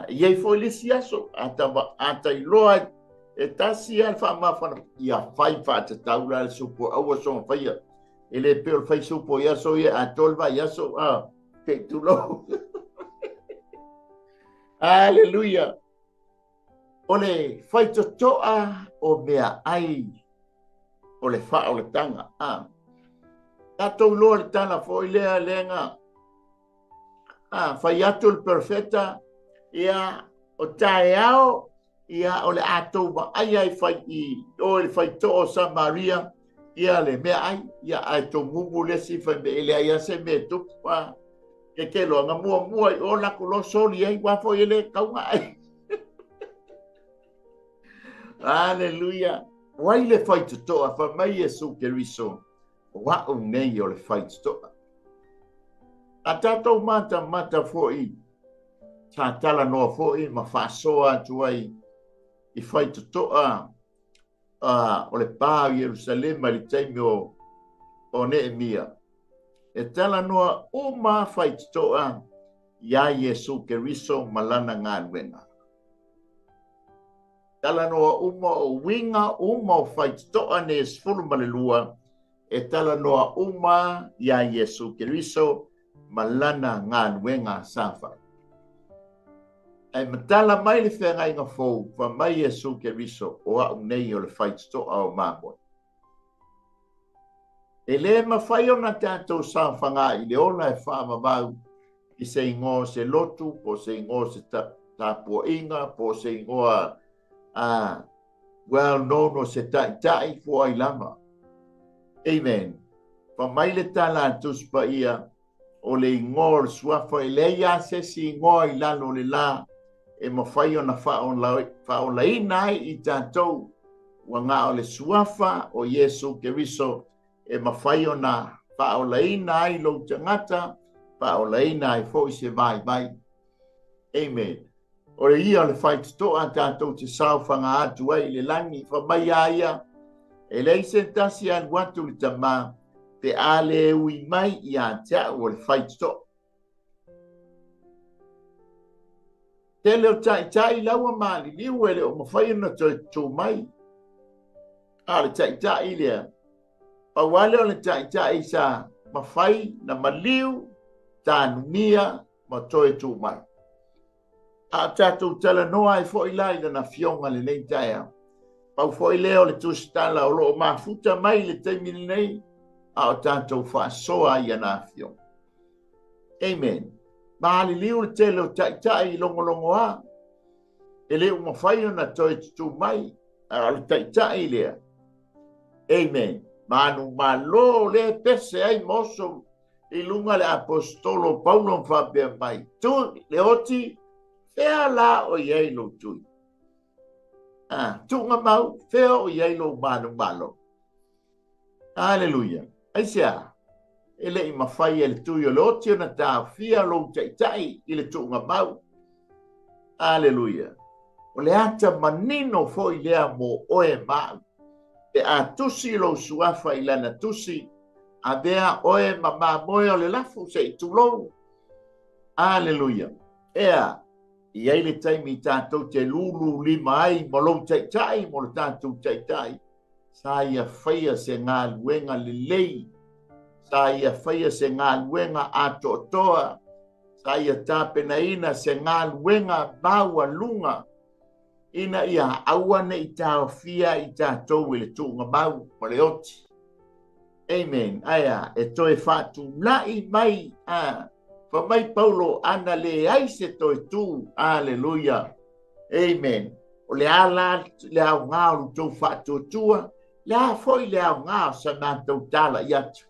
ia foi le siaso ata iloa e tasi alfa mafana ia fai fa te taula le supo o so fa ia ele pe fai supo ia so ia atolva ia so ke tulo aleluia ole fai totoa o mea ai ole fa ole tanga tato lo le tana foi le lenga fai atul perfecta ia o taeao ia o le atou ma ai fai o le fai to o San Maria ia le mea ai ia ai to mumu le si fai me ele ia se me tu ke lo nga mua o la ko lo soli ai wa fo ele kaunga ai aleluia wai le fai to a fa mai Yesu Keriso wa o nei o le fai to a tatou mata fo i tala no fo i ma fa soa tuai i fai totoa o le pā Jerusalem le taimi o Neemia e tala noa uma fai totoa ia Yesu Keriso malana ngā luenga tala noa uma o winga uma o faitoa ne sfulu malelua e tala noa uma ia Yesu Keriso malana ngā nuenga safa. Ai matala mai le whenga inga fōu pa mai Yesu Keriso o au nei o le faitoa o māmoe. E le mawhai o na tātou sāwhanga i le ona e whaamamau i se ingoa se lotu, po se ingoa se tāpua inga, po se ingoa well known o se tai fo ai lama. Amen. Pa mai le tala atus pa ia o le ingoa le suafa i le ia se si ingoa i lalo le la e mawhai o na whaon lai nai i tātou wa ngā o le suafa o Yesu Keriso e mawhai o na whaolaina ai lo tangata, whaolaina ai fo i se vai vai. Amen. O le ia le whaitoa tātou te sauwhanga atu ai le langi wha mai aia, e lei se tasi an watu le tamā, te ale ui mai i a tea o le whaitoa. Te leo tai laua maali liu ele o mawhai na tō mai. Ale tai lea. Pa wale o le tai sa mawhai na maliu tā numia ma toe tū mai. A tātou tala noa e fo i lai na fionga le nei taia. Pau fo i leo le tūstala o loo mafuta mai le teimini nei a o tātou whaasoa i ana fionga. Amen. Mahali liu le te leo tai longo a. E leo mawhai o na toe tū mai a le tai lea. Amen. Manu malo le pese ai moso i lunga le apostolo Paulo whapea mai. Tu le oti fea la o iei lo tui. Tu ngā mau fea o iei lo manu malo. Hallelujah. Aisea, ele i mawhai e le tui o le oti o na tā fia lo tai i le tu ngā mau. Hallelujah. O le ata manino fo i lea mo oe mau. E a tusi lo suafa i lana tusi, a vea oe ma moe o le lafu se i tulou. Aleluia. Ea, i ai le taimi tātou te lulu lima ai, mo lo tai mo le tātou tai. Sa ia whaia se ngā luenga le lei, sa ia whaia se ngā luenga a toa, sa ia tāpena ina se ngā luenga maua lunga, ina ia awane i tāo fia i tātou i le tūnga mau ma le oti. Amen. Aia, e toe whātu nai mai, fa mai Paulo ana le ai se toe tū, aleluia. Amen. O le ala, le au ngāo tō whātu tua, le a foi le au ngāo sa mātou tala i atu.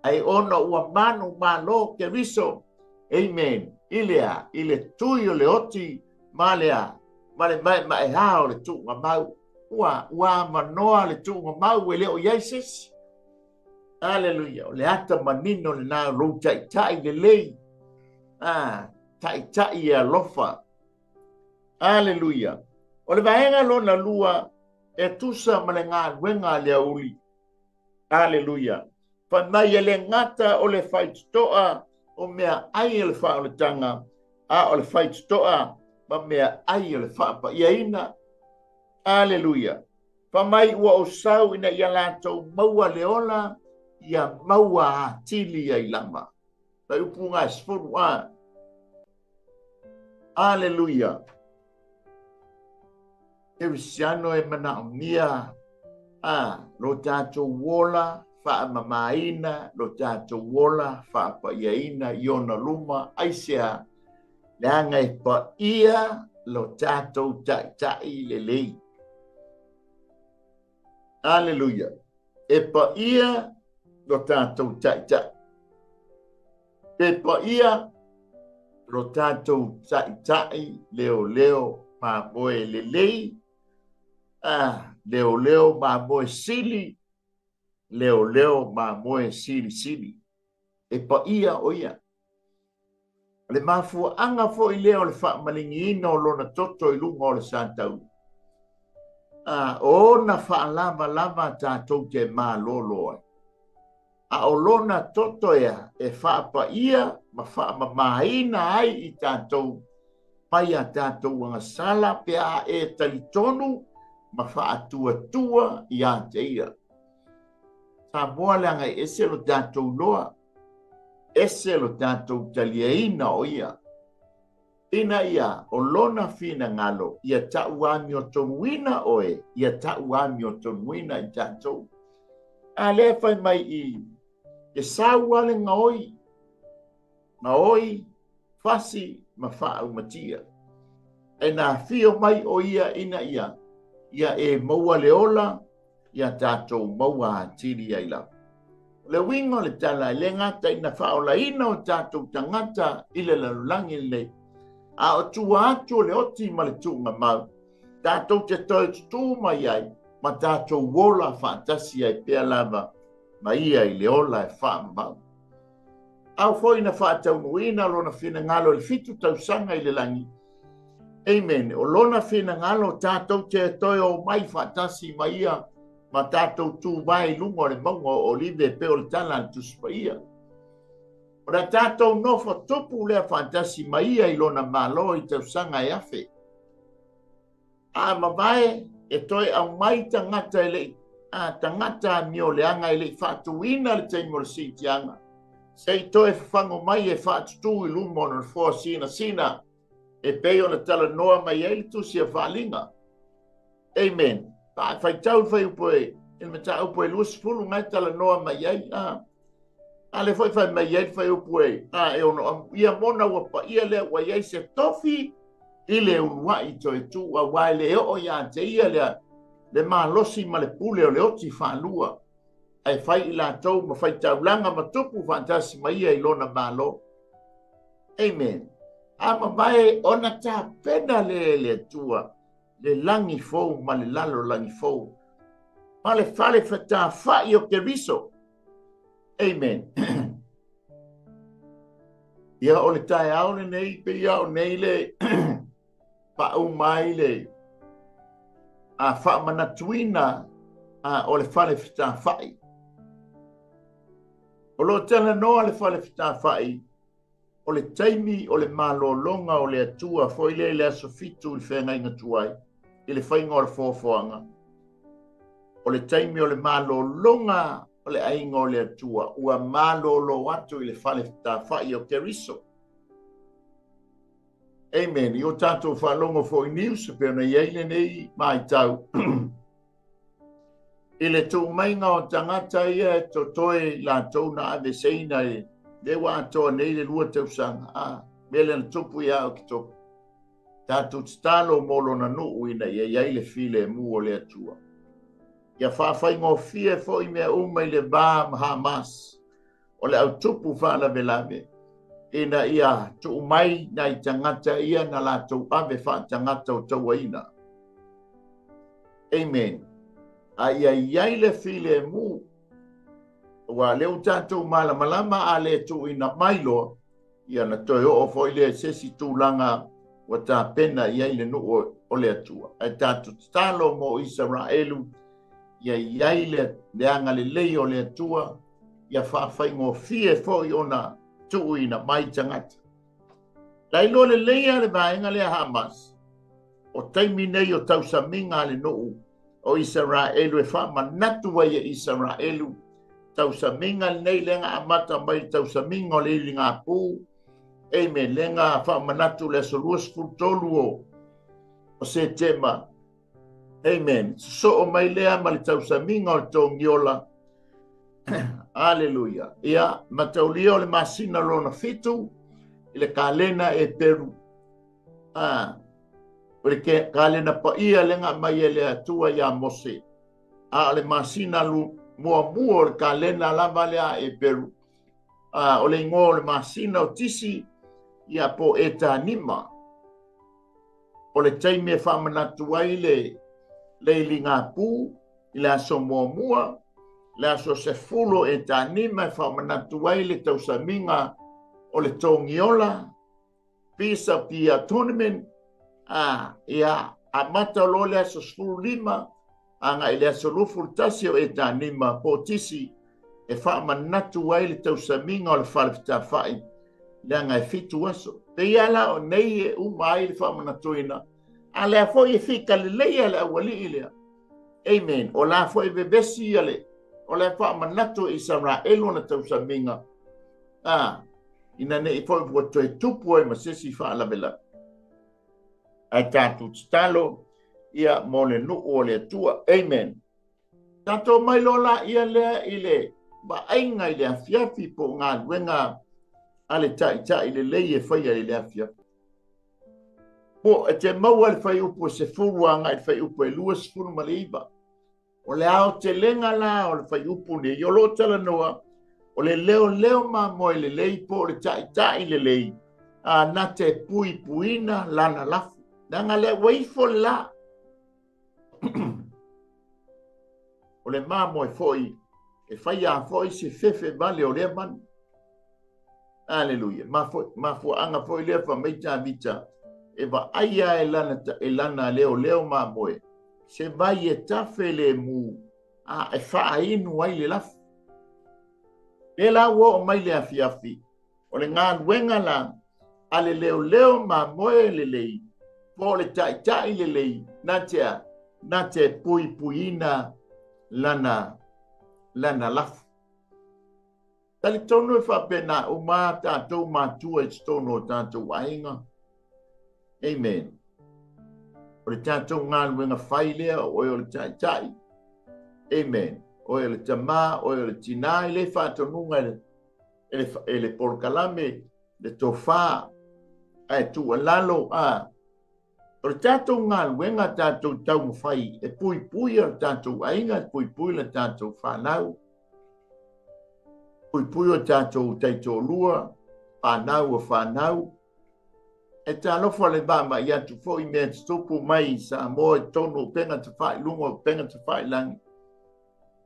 Ai ona ua manu malo ke riso. Amen. Ilea, ile tui o le oti, ma lea. Ma e hao le tūnga mau. Ua manoa le tūnga mau e leo iaises. Aleluia. O le ata manino le nā rou tai le lei. Tai e alofa. Aleluia. O le vaenga lona lua e tusa ma le ngā wenga lea uli. Aleluia. Pa mai e le ngata o le whaitoa o mea ai e le whaoletanga. O le whaitoa ma mea ai o le whaapa ia ina. Aleluia. Pa mai ua o sau ina ia lātou maua leola, ia maua a tili ai lama. Pa upunga sfuru a. Aleluia. Kerisiano e mana o mia. Lo tātou wola, wha mamaina, lo tātou wola, whaapa ia ina, iona luma, aisea. Langa e pa ia lo tātou tai le lei. Aleluia. E pa ia lo tātou tai. E pa ia lo tātou tai leo ma moe le lei. Leo ma moe sili. Leo ma moe sili. E pa ia o ia. Le mafua anga fo i leo le wha malingi ina o lona toto i lunga o le sātau. O na wha lama tātou te mā loloa. O lona toto ea e wha pa ia ma wha ma maina ai i tātou mai a tātou anga sala pe a e talitonu ma whaatua-tua i a te ia. Tā moa leanga ese lo tātou loa, ese lo tātou talieina o ia. Ina ia, o lona fina ngalo, ia tau ami o tonuina oe, ia tau ami o tonuina i tātou. A lea whai mai e sau ale ngā oi, fasi ma whaau matia. E nā whio mai o ia ina ia e maua leola, ia tātou maua tiri ai lau. Le wingo le tala le ngata ina whaola ina o tātou tangata ile lalulangi le. A o tua atu le oti ma le tuunga mau. Tātou te toi tutu mai ai, ma tātou wola whaatasi ai pia lava, ma ia i leola e wha mau. Au foi na whaatau nuina lona whina ngalo le fitu tausanga i le langi. Amen. O lona whina ngalo tātou te toi o mai whaatasi ma ia, ma tātou tū vai lungo le maungo o live pe o le tala tu spaia. O na tātou nofo tupu lea whaatasi ma ia i lona malo i tausanga e afe. A ma vai e toi au mai tangata e lei, tangata ni o leanga e lei whaatuina le teimo le sitianga. Sei toi whango mai e whaatutu i lumo na fua sina, e peo na tala noa mai e tu si a whalinga. Amen. Pa fai tau fai upoe, il me ta upoe luas fulu ngai tala noa mai ai, ale fai mai ai fai upoe, e ono, ia mona wapa, ia lea wa iai se tofi, ile unua i toi tu, a wai le o ia te ia lea, le maa losi ma le pule o le oti whanua, ai fai i la tau, ma fai taulanga ma tupu fantasi ma ia i lona malo. Amen. Ama mai ona ta pena le tua, le langi fou ma le lalo langi fou. Ma le fale fata fai o keriso. Amen. Ia o le tae au le nei, pe ia o nei le pa au mai le a fa manatuina o le fale fata fai. O lo tala noa le fale fata fai. O le taimi o le malolonga o le atua foi le aso fitu i whenga inga tuai. I le whainga o le fōwhoanga. O le taimi o le malolonga o le ainga o le atua. Ua malolo atu i le whale whai o keriso. Amen. I o tātou whalongo fo i news pe ona ieile nei mai tau. I le tō mainga o tangata ia e to toi la tau na ave seina e le wa atoa nei le lua tausanga. Mele na tupu ia o ki topu. Tātou talo molo na nuu ina ia iai le file mu o le atua. Ia whawhai ngō fie fo i mea umai le bā Hamas. O le au tupu whala velave. Ina ia tu mai na i tangata ia na la tau ave wha tangata o taua ina. Amen. A ia iai le file mu. Wa leo tātou malama a le tu ina mailo. Ia na toi o fo i le sesi tūlanga wa tā pena iai le nuu o le atua. Ai tātou talo mo Israelu. Ia iai le anga le lei o le atua. Ia whawhai ngō fie fo i ona tu ina mai tangata. Lai lo le leia le vaenga le Hamas. O taimi nei o tausaminga le nuu o Israelu e wha manatu wai e Israelu. Tausaminga nei lenga amata mai tausaminga o le ilinga pū. Amen. Lenga wha manatu le soluas fultolu o se tema. Amen. So o mai lea ma le tausaminga o tō ngiola. Aleluia. Ia, mataulia o le masina lona fitu, i le kalena e Peru. O le kalena pa ia lenga mai e le atua ia Mose. Le masina mua o le kalena lava lea e Peru. O le ngō le masina o tisi, ia po e tānima. O le taimi e whamanatu ai le ilinga pū, i le aso mua. Le aso se fulo e tānima e whamanatu ai le tausaminga o le tōngiola, pisa pia tournament, ia a mata lo le aso sfulu lima, anga i le aso lufu tasi o e tānima po tisi, e whamanatu ai le tausaminga o le whalewhita whai. le ngai fitu aso. Te iala o nei e umai le whamana tuina. A lea fo i fika le leia le awali ilea. Amen. O la fo i bebesi ale. O le whamanato i sara elo na tau sa minga. Ina ne i fo i po toi tupu e masesi wha ala bela. Ai tātu talo ia mo le nu o le tua. Amen. Tātou mai lola ia lea i le ba ainga i le afiafi po ngā luenga ale tai le leie whaia i le afiafi. Po e te maua le whai upo se furuanga i whai upo e lua se furu maliba. O le ao te lenga la o le whai upo ne yolo tala noa o le leo ma moe le lei po le tai le lei. Na te pui puina lana lafu. Nanga le waifo la. O le mamo e foi, e fai a foi se fefe vale o le man. Aleluia. Ma fo anga foi le fa meita vita. E va aia e lana leo mamo e. Se vai e tafe le mu. E fa inu ai le laf. E la wo mai le afiafi. O le ngā luenga la. Ale leo mamo e le lei. Po le tai le lei. Na te puina lana lafu. Tali tonu e whapena o mā tātou mātua e stono o tātou ainga. Amen. O le tātou ngā luenga whailea o le tai. Amen. O le tamā, o le tina i le whātonunga e le porkalame, le tofā, ai tu alalo o le tātou ngā luenga tātou tau mwhai e pui o tātou ainga, pui le tātou whanau. Pui o tātou teito lua, whanau o whanau. E tā lofa le bama i atu fo i mea tupu mai sa moe tono penga te whai lungo, penga te whai langi.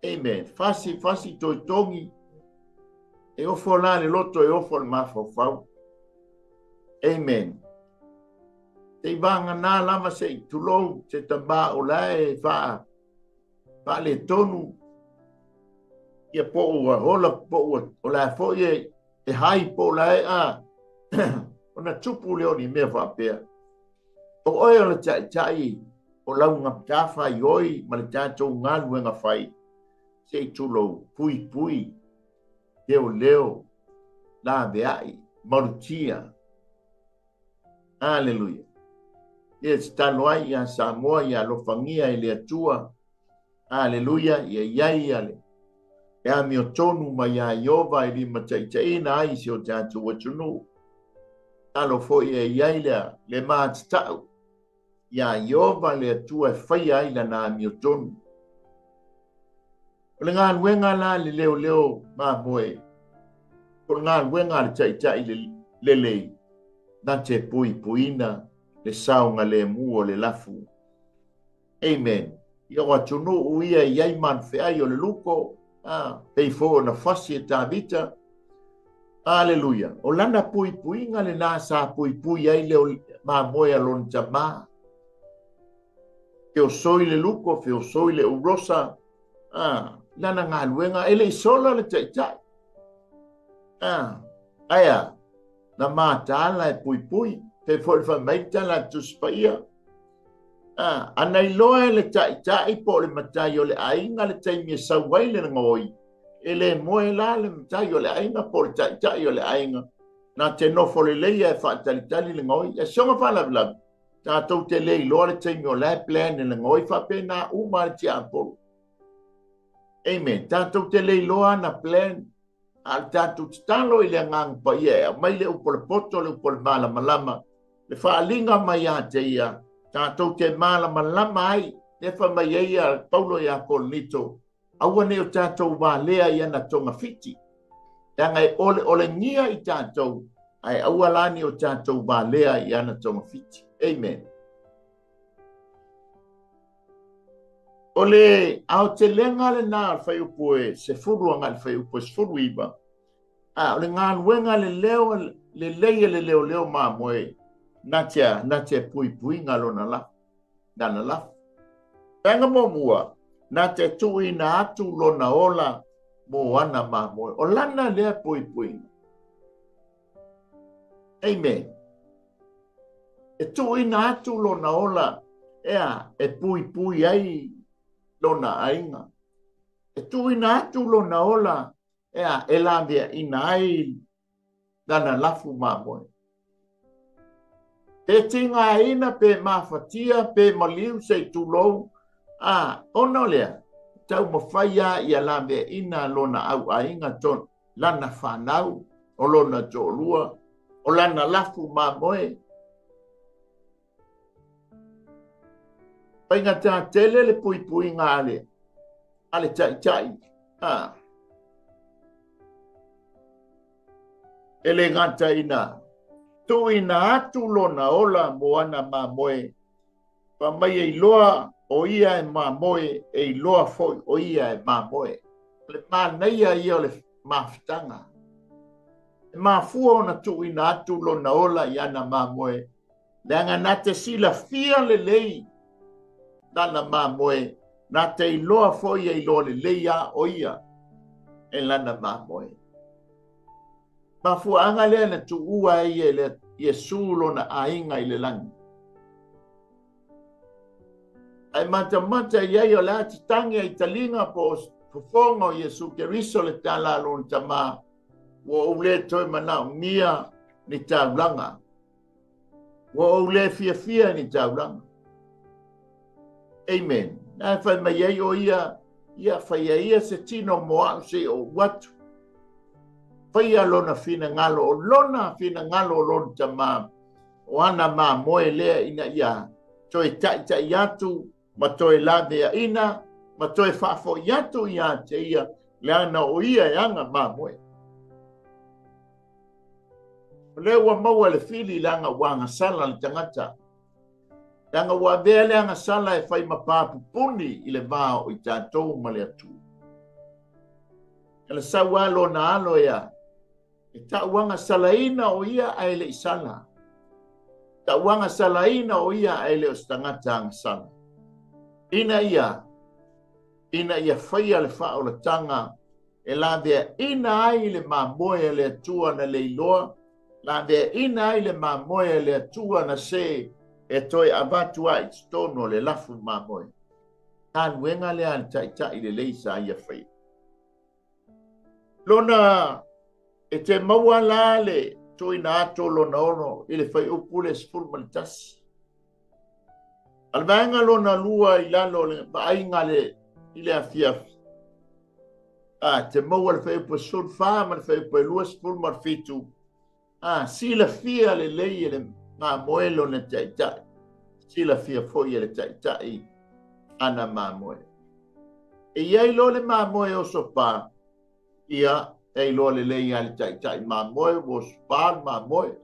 Amen. Fasi toi tongi. E ofo la le loto e ofo le mawhau. Amen. Te vanga nā lama se i tulou, se tamba o lae wha le tonu. Ia po ua hola po ua o lae fo e hai po lae o na tupu leo ni mea whapea. O oi o le tai o lau ngā ptawha i oi ma le tātou ngā luenga whai. Se i tulou, pui, leo, nā veai, marutia. Aleluia. Yes, taloai ia Samoa ia lofangia i le atua. Aleluia, ia iai ale. E a mio tonu ma ia Iova i li mataitai ai si o tātou watunu. Talo fo ia iai le mātitau. Ia Iova le atua e whai ai la nā mio tonu. O le ngā luenga la le leo mā moe. O le ngā luenga le taitai le lei. Na te puina. Le saunga le mua le lafu. Amen. Ia watunu uia iai man feai o le luko. Pei fo na fasi e tāvita. Aleluia. O lana puinga le nā sa pui ai leo mā moe alon tamā. Feo soi le luko, feo soi le urosa. Lana ngā luenga ele isola le taitai. Aya. Na mā tāla e pui. Pe foi fa maita la tuspaia. Ana iloa le tai po le matai o le ainga le taimi e sauai le ngoi. Ele moe la le matai o le ainga po le tai o le ainga. Na te nofo le leia e whaatalitali le ngoi. E songa whalawila. Tātou te le iloa le taimi o le plan le ngoi whapena uma le tia apolo. Amen. Tātou te le iloa na plan. Al tātou talo i le ngang pa ia. Mai le upo le poto le upo le malama. Le whaalinga mai a te ia, tātou te mālama lama ai, le wha mai ia paulo ia kolonito, aua ne o tātou wālea ia na tonga fiti. Tanga e ole ngia i tātou, ai aua lani o tātou wālea ia na tonga fiti. Amen. Ole, au te lenga le nā al whai upoe, se furuanga al whai upoe, se furu iwa. Ole ngā luenga le leia le leo mā moe, na te pui ngalo na la. Tanga mo mua, na te tui na atu lona ola mo ana ma moe. O lana lea pui. Amen. E tu ina atu lo na ola ea e pui ai lo na ainga. E tu ina atu lo na ola ea e la via ina ai dana lafu mamoe. E tinga ina pe mafatia pe maliu se tu lo ono lea. Tau mawhaia i a la via ina lo na au ainga ton lana whanau o lo na jolua o lana lafu mamoe. Painga tā tele le pui ngā ale chai. Ele ngata ina. Tu ina atu lo na ola moana ma moe. Pa mai e loa o ia e ma moe e loa foi o ia e ma moe. Le ma neia ia le mafutanga. E ma fua ona tu ina atu lo na ola iana ma moe. Le anga nate sila fia le lei. Lana ma moe, na te iloa foi e iloa le leia o ia, e lana ma moe. Ma fuanga lea na tu ua e le Yesu lo na ainga i le langi. Ai mata iai o la titangi ai talinga po fonga o Yesu Keriso le tala lo na tama, wa ule toi mana mia ni taulanga. Wa ule fia ni taulanga. Amen. Na fai mai ai o ia fai ia se tino moa se o watu. Fai lona fina ngalo o lona fina ngalo o lona tama o ana ma moe lea ina ia. Toi tai atu, ma toi lade a ina, ma toi fafo iatu ia te ia, leana o ia e anga ma moe. Lewa maua le fili langa wanga sala le tangata. Tanga wa vele anga sala e fai mapapu puni i le vao i tātou ma le atu. Ele sawa lo na alo ia. E ta wanga salaina o ia ai le isala. Ta wanga salaina o ia ai le ostangata anga sala. Ina ia fai le fao le tanga e la vea ina ai le mamoe le atua na le iloa. La vea ina ai le mamoe le atua na se e toi avatua i stono le lafu mamoe. Tan wenga le an tai le leisa ia fai. Lona e te maua la le toi na ato lona ono i le fai upule spul malitasi. Alvaenga lona lua i lalo le paainga le i le afiafi. Te maua le fai upa sun fama le fai upa lua spul marfitu. Sila fia le lei le mamoe lona tai. Sila fia foi le tai ana mamoe. E iai lo le mamoe o sopa. Ia e lo le lei ale tai mamoe o sopa mamoe.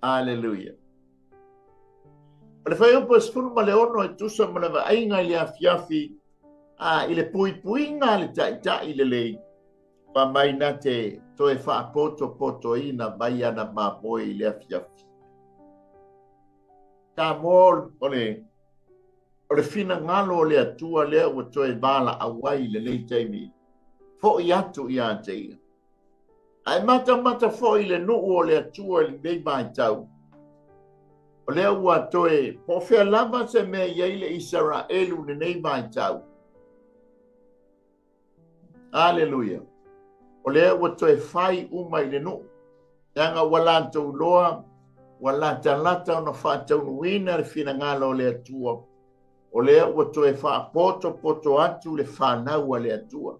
Hallelujah. Le fai upa sfunu ma le ono e tusa ma le ainga i le afiafi. I le pui nga le tai le lei. Pa mai na te toe wha poto ina mai ana mamoe i le afiafi. Ta mol o le fina ngalo o le atua lea ua toe bala awai le lei taimi. Fo i atu i ante ia. Ai mata fo i le nuu o le atua li mei mai tau. O lea ua toe po fea lava se mea iai le Israelu le nei mai tau. Hallelujah. O lea ua toe fai uma i le nuu. Yanga walantou loa. Wala talata ona whātau nuina le whina ngalo le atua. O lea ua toe poto atu le whanau le atua.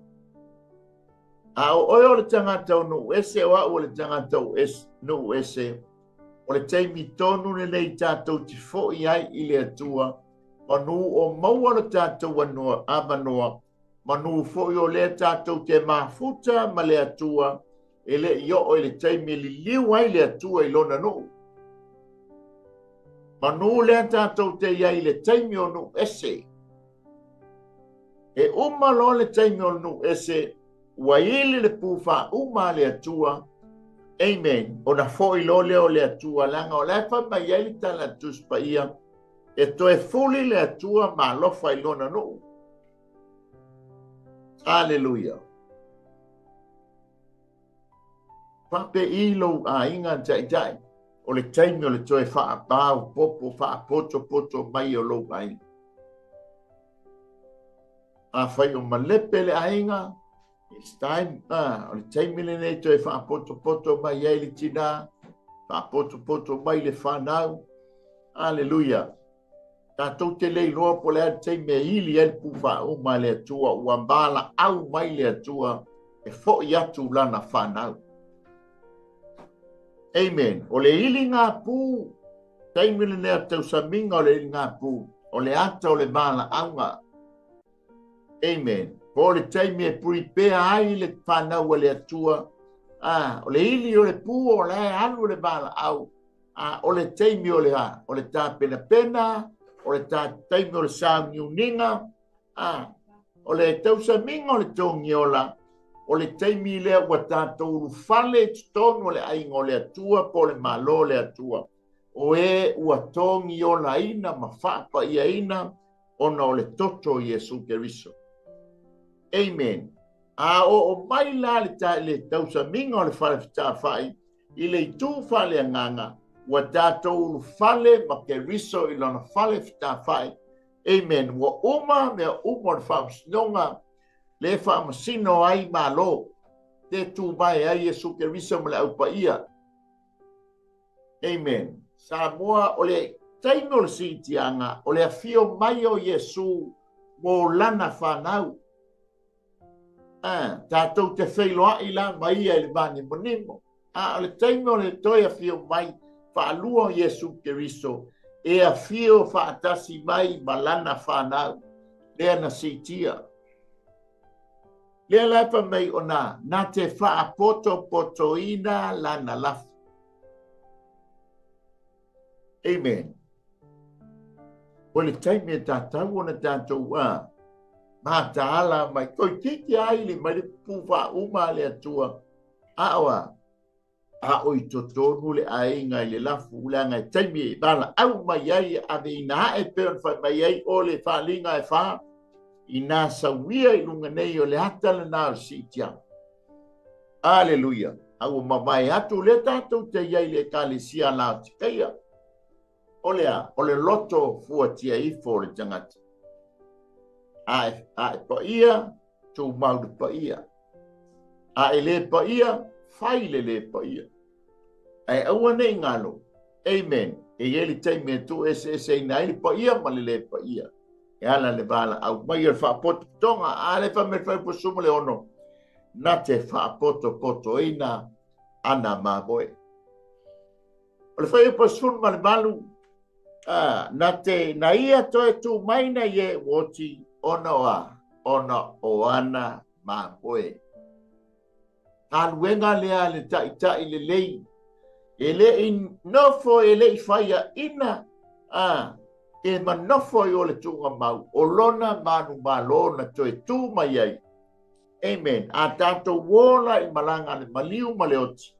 O o le tangata o nu ese o le tangata o nu ese. O le teimi tonu le nei tātou ti fo i ai i le atua. Manu o maua le tātou anua amanoa. Manu fo i o le tātou te mafuta ma le atua. E le i o le teimi li liu ai le atua i lona nuu. Manu le tātou te iai le taimi o nu ese. E lo le taimi o nu ese, wa ili le pufa le atua. Amen. O na fo i lo leo le atua langa o lefa ma iai tala tuspa ia. E toe fuli le atua ma lofa i lona nu. Hallelujah. Pape ilo a inga jai. O le taimi o le toe wha pau, popo, wha poto mai o lo ai. A whai o malepe le ainga, it's time, o le taimi le nei toe wha poto mai ai le tina, wha poto mai le whanau. Hallelujah. Tātou te lei loa po le ate me ili el pufa o mai le atua, ua mbala au mai le atua, e fo i atu lana whanau. Amen. O le ili ngā pū, taimile nea tau sa minga o le ili ngā pū, o le ata o le mbala aunga. Amen. Po le taimi e pui pea ai le whanau o le atua, o le ili o le pū o le anu o le mbala au, o le taimi o le ha, o le tā pena, o le taimi o le sāngi uninga, o le tausa minga o le tongi ola, o le taimi lea ua tātou ufale tonu o le ainga o le atua po le malo le atua. O e ua tongi ola ina ma whapa ia ina ona o le toto Iesu Keriso. Amen. O mai la le tausa minga o le whale whita whai, i le itu whale anganga, ua tātou ufale ma Keriso i lana whale whita whai. Amen. Ua uma mea uma le whaamsinonga, le whaamasino ai malo, te tū mai ai Iesu Keriso ma le au paia. Amen. Sa moa o le taimi o le sitianga, o le afio mai o Iesu mo lana whanau. Tātou te whailoa i la mai ai le mani monimo. O le taimi o le toi afio mai, whaalua o Iesu Keriso, e afio whaatasi mai ma lana whanau, lea na sitia. Lea laipa mai o na te whaapoto ina lana lafu. Amen. O le taimi e tātou o na tātou mā tāala mai koi tiki aile mai le puwa uma le atua. Awa, oi totonu le ainga i le lafu ule anga taimi e bala au mai ai ave ina e peon whai mai ai o le whalinga e wha. Ina sawia i lunga nei o le hatala nā o sitia. Aleluia. Au mamai atu le tātou te iai le kālesia lao tikeia. O le loto fua tia ifo le tangata. A e pa ia, tō maudu pa ia. A e le pa ia, whai le pa ia. A e aua nei ngalo. Amen. E ieli teime e tō ese ina ili pa ia ma le pa ia. E ala le bala au mai e whaapoto tonga, a le wha me whai po sumo le ono. Na te whaapoto ina ana maboe. O le whai po sumo ma le malu, na ia toe tu mai na ye woti ona o ana maboe. Aluenga lea le tai le lei. E le in nofo e le i whaia ina. E manofo i o le tunga mau. O lona manu malona toe tu mai ai. Amen. A tātou wola i malanga le maliu maleoti.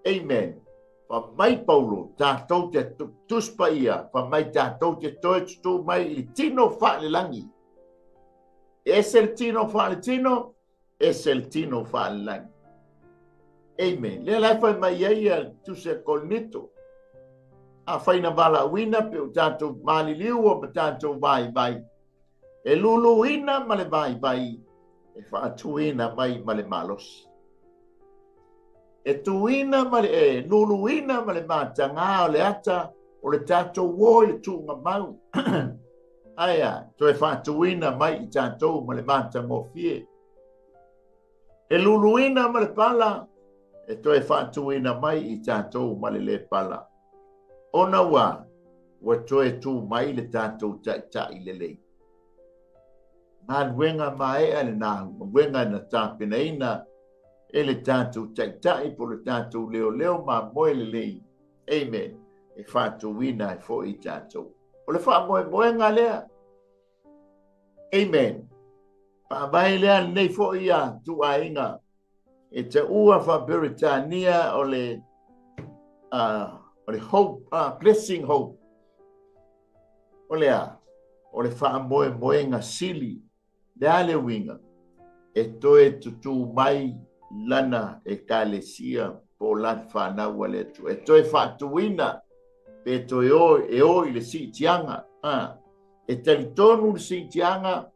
Amen. Pa mai Paulo, tātou te tuspa ia, pa mai tātou te toe tutu mai li tino wha le langi. Ese le tino wha le tino, ese le tino wha le langi. Amen. Le lai whai mai ia tu se kolnito. A whaina wala wina pe o tātou mali liu o pa tātou vai. E lulu ina ma le vai. E whaatuina mai ma le malos. E tuina ma le luluina ma le matanga o le ata o le tātou woi le tūnga mau. Aia, to e whaatuina mai i tātou ma le matanga o fie. E luluina ma le pala, e to e whaatuina mai i tātou ma le pala. Ona wa to e tū mai le tātou tai le lei. Nā wenga mai ale nā wenga na tāpina ina, e le tātou tai po le tātou leo ma moe le lei. Amen. E whātuina e fo i tātou. O le wha moe ngā lea. Amen. Pa mai lea nei fo i a tu a inga. E te ua wha Beritania o le hope, blessing hope. O le wha moe ngā sili. Le ale winga. E toe tutu mai lana e kalesia po lan whanau wale tu. E toi whatuina pe toi o i le si tianga. E talitonu le si tianga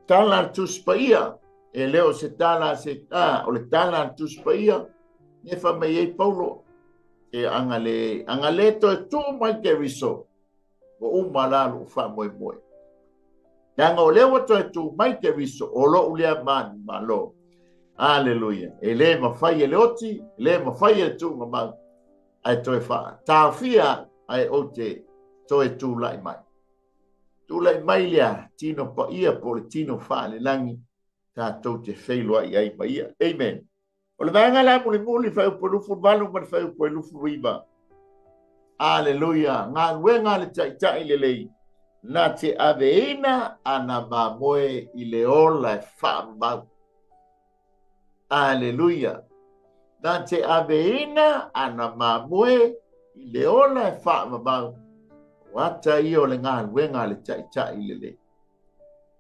tala tuspaia. E leo se tala se o le tala tuspaia. Ne fa mai e paulo. E angale to e tu mai ke riso. O umalalu fa moi moi. Nanga o lewa to e tu mai ke riso. O lo ulea man malo. Aleluia. E le mawhai e leoti, le mawhai e tu mamau. Ai toi wha. Tāwhia ai o te toi tu lai mai. Tu lai mai lea tino pa ia po le tino wha le langi. Tātou te whailua i ai pa ia. Amen. O le vanga la muli whai upo lufu malu man whai upo lufu riba. Aleluia. Ngā wenga le tai le lei. Nā te aveina ana mamoe i le ola e wha mau. Aleluia. Nā te aveina ana mamoe i le ola e wha mau. Wata i o le ngā wenga le tai le lei.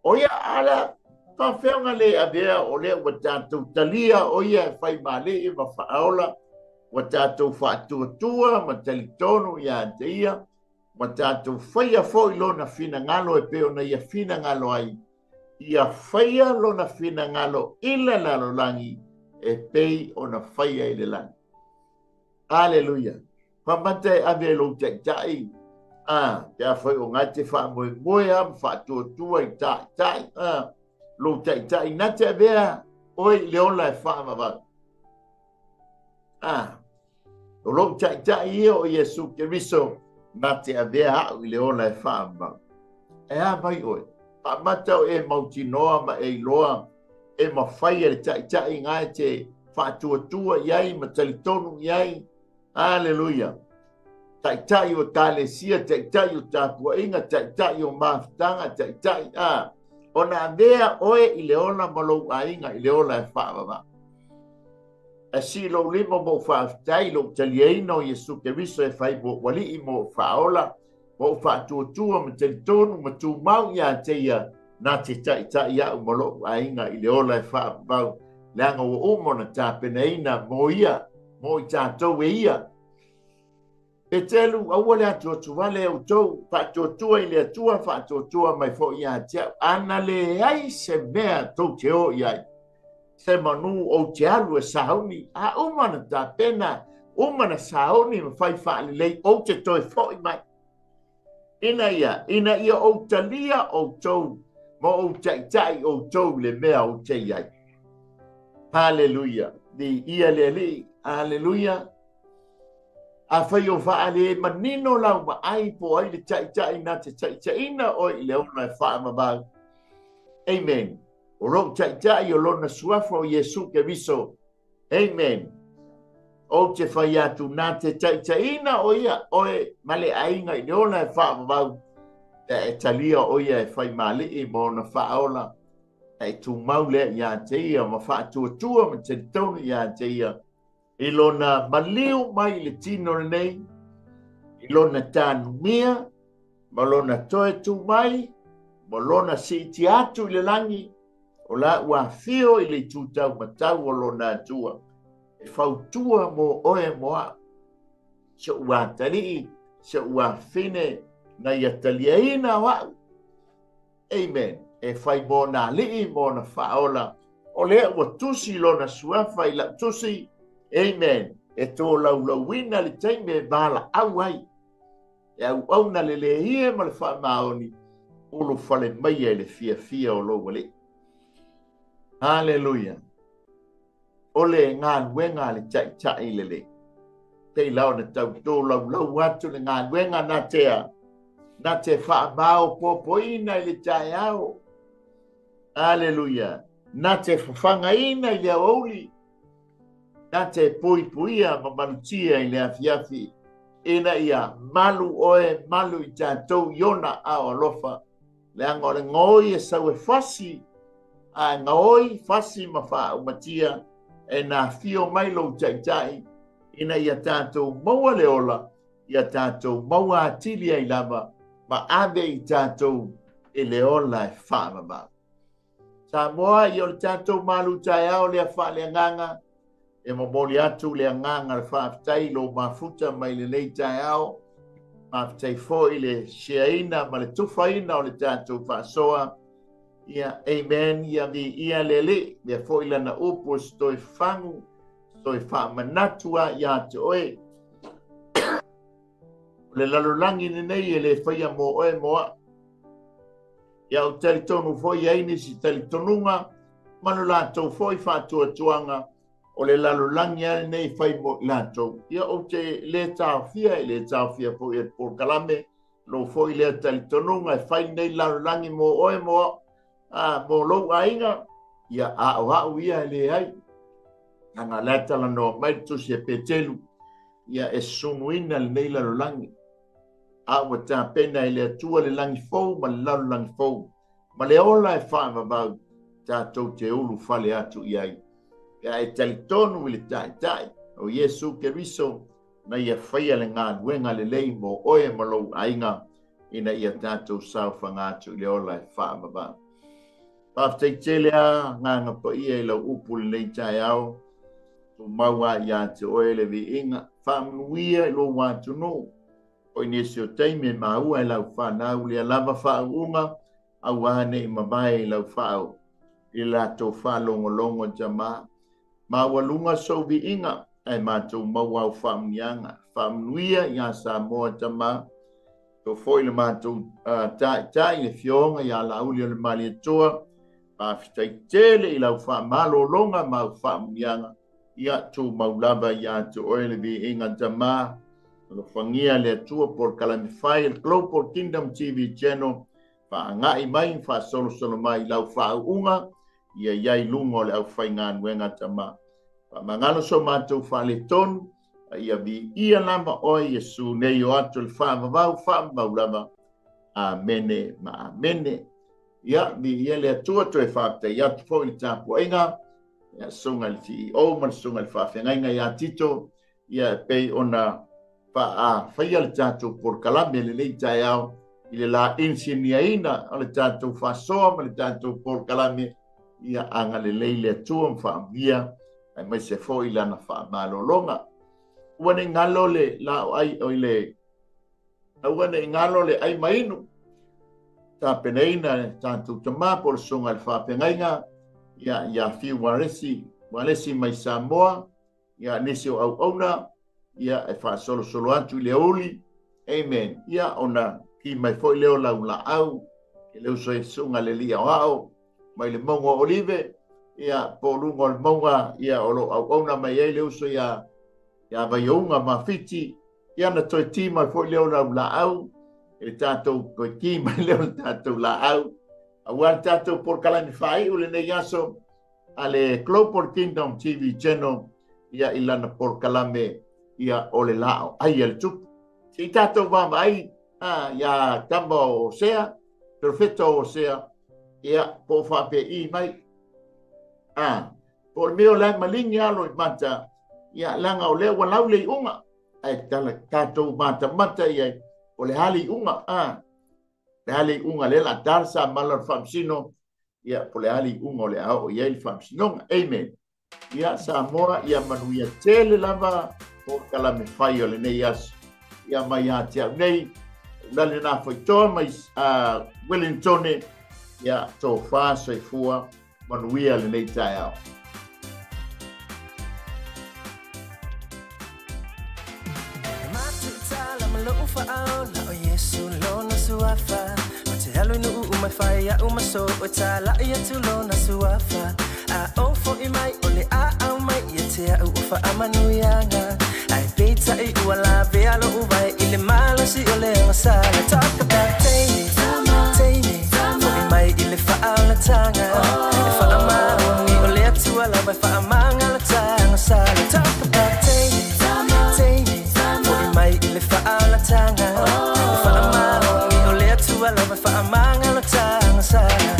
O ia ala pa whenga le avea o le wa tātou talia o ia e whai male i ma whaola. Wa tātou whātua ma talitonu ia te ia. Wa tātou whaia fo i lona whina ngalo e peo na ia whina ngalo ai. Ia whaia lona whina ngalo ila lalo langi e pei o na whaia i le langi. Aleluia. Pamate ave lo te tai. Te a whai o ngai te wha moe am whātua i tai. Lo te tai na te avea oi leola e wha mawau. O lo te tai o Yesu Keriso na te avea au i leola e wha mawau. E a mai oi. Pamatau e mautinoa ma e iloa e mawhai e tai ngai te whātua iai ma talitonu iai. Aleluia. Tai o talesia, tai o tāpua inga, tai o mawhtanga, tai. Ona vea oe i leona malou ainga i leona e whaamama. A si lo limo mo whaaftai lo talieina o Yesu Keriso e whai mo wali i mo whaola, mo whaatuatua ma talitonu ma tu mau ia teia na te tai au malou ainga i leona e whaamau. Leanga o umona tāpeneina mo ia, mo i tātou e ia. E telu awale atu wale o tau whaatotua i le atua whaatotua mai fo ia tia. Ana le ai se mea tau te o iai. Se manu o te alu e sauni. A umana ta pena. Umana sauni ma whai whaali lei o te toi fo i mai. Ina ia o talia o tau. Ma o tai o tau le mea o te iai. Hallelujah. Di ia le li. Hallelujah. A whai o whaale manino lau ma ai po ai le tai na te tai na o i leona e wha mabau. Amen. O rong tai o lona suafa o Yesu Keriso. Amen. O te whai atu na te tai na o ia oe male ainga i leona e wha mabau. E talia o ia e whai male i mo na whaola. E tu maule ia te ia ma wha tua ma te tonu ia te ia. I lona maliu mai le tino nei, i lona tānu mia, ma lona toe tu mai, ma lona si ti atu i le langi, o la ua fio i le tutau matau o lona atua. E fautua mo oe moa, se ua tari, se ua fine na ia taliaina wau. Amen. E fai mo na lii mo na faola, o lea ua tusi lona suafa i la tusi. Amen. E tō lauwina le teime bala au ai. E au na le hie ma le wha maoni. Ulu whale mai e le fia o lo wale. Hallelujah. Ole ngā nuenga le tai le le. Pei lau na tau tō lau atu le ngā nuenga na tea. Na te wha mao popoina i le tai au. Hallelujah. Na te whangaina i le auli. Na te puia ma manutia i le afiafi. Ina ia malu oe malu i tātou iona au alofa. Le angore ngoi e sau e fasi. A ngoi fasi ma wha umatia. E nā fio mailo tai. Ina ia tātou maua le ola. Ia tātou maua atilia i lava. Ma ave i tātou e le ola e wha mama. Samoa i o le tātou malu tai au le wha le nganga, e mamoli atu le nganga le whaafitai lo mafuta mai le nei tai au, mafitai fo i le sheaina ma le tufaina o le tātou whaasoa, ia amen, ia vi ia lele, ia fo i lana upo stoi fangu, stoi whaamanatua ia te oe. Le lalolangi ni nei e le whaia mo oe moa. Ia o talitonu foi aini si talitonunga, manu lātou foi whātua tuanga, o le lalolangi ane nei whai mo lātou. Ia o te le tāwhia, e le tāwhia foi e por kalame, lo foi le talitonunga, e whai nei lalolangi mo oe moa, mo lou ainga, ia au ia le ai. Anga latala no maitu se petelu, ia e sunuina le nei lalolangi. Awa tā pena i le atua le langi fou, ma le lalu langi fou. Ma le ola e whaamabau tātou te ulu whale atu i ai. Ia e talitonu i le tai o Iesu Keriso, na ia whaia le ngā nuenga le lei mo oe malou ainga, ina ia tātou sau whangātu i le ola e whaamabau. Pāwhtei telea, ngā ngapa ia i lau upu le nei tai au, tu maua ia te oe le vi inga, whaamnuia i lo wātu no. O inesi o teime maua e lau whanau lea lava whaunga au ane i mamae i lau whau i lato whalongolongo jama. Maua lunga so vi inga e mātou maua au whaunianga. Whaunuia i a Samoa jama. To foi le mātou tai le fionga i a lauli o le mali atoa. Pāwhitai tele i lau whamalo longa mau whaunianga. Ia tu maulava i a te oele vi inga jama. Lo fangia le atua por kalamifai el Global Kingdom TV channel fa ngai mai fa solo mai lau fa unga ia iai lungo le au fainga nuenga tama fa mangano so matou fa le ton ia vi ia lamba o Yesu nei o atu le fa vau lava amene ma amene ia vi ia le atua to e fa te ia fo il tapo inga ia sunga le CEO man sunga le fa fenga ia tito ia pe ona whaia le tātou por kalame le lei tai au i le la insiniaina o le tātou whasoa ma le tātou por kalame ia anga le lei le atua mwhaamia ai mai se fo i lana whaamalolonga. Uane ngalo le la ai o le uane ngalo le ai mainu tā peneina tātou tama por songa le whaapengainga ia fiu waresi mai Samoa ia nisi o au auna ia e fa solo atu le oli amen ia ona ki mai foi leo la au ke leo so sunga le lia ao mai le mongo olive ia polungo le monga ia olo au ona mai e leo so ia vai unga mafiti ia na toi ti mai foi leo la au e tato ko ki mai leo tato la au awan tato por kalani fai ule ne yaso ale Global Kingdom TV channel ia ilana por kalame ia ole lao ai el tup si tato va mai ia tambo sea perfetto sea ia po fa pe i mai por mio la malinga lo mata ia langa ole wa laule unga ai tala tato mata ia ole hali unga hali unga le la darsa malor famsino ia ole hali unga ole au ia il famsino amen ia Samoa ia manuia tele lava por kalame fai o le nei as ia mai a te au nei nale na foi toa mai Wellington ia tō wha soifua manuia le nei tai au. Mai fai a uma so o tala ia tu lona suafa o fo I mai ole au mai ia te au fa amanuianga ai pizza I wala ve alo vai ile malo si ole masala talk about Tammy fo I mai ile fa ala tanga fa amani ole tu ala vai fa amanga la tanga sala talk about Tammy fo I mai ile fa ala tanga fa amani ole tu ala vai fa amanga la tanga sala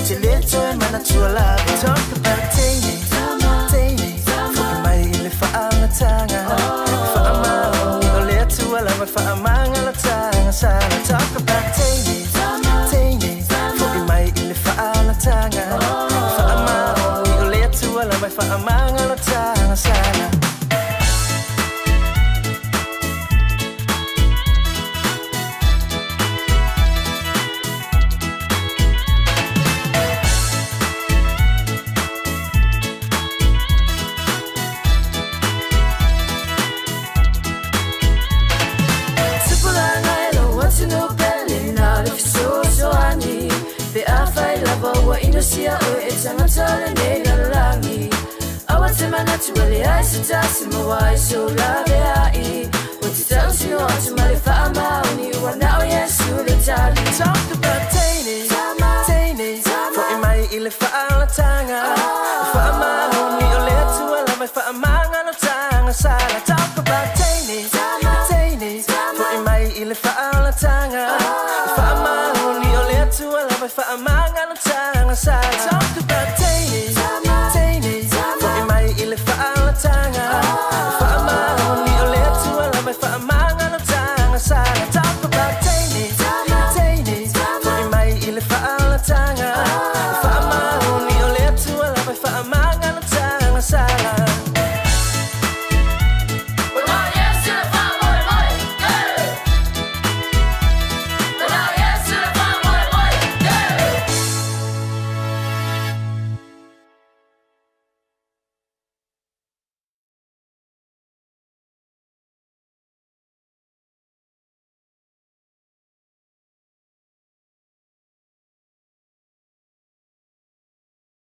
te leto e mana tua lava. Talk about teine, teine, fuki mai le whaamatanga. Whaamau, o lea tua lava whaamanga la tanga sala. Talk about teine, teine, fuki mai le whaamatanga. Whaamau, o lea tua lava whaamanga la tanga sala. Sia o e tangatale nei galangi awa te manatu wale ai se tasi mawai so lave ai o te tausi o atu male whaamau ni wana o Yesu le tali. Talk about teine, teine, fo i mai i le whaalatanga whaamau ni o le atua la mai whaamanga la tanga sala. Talk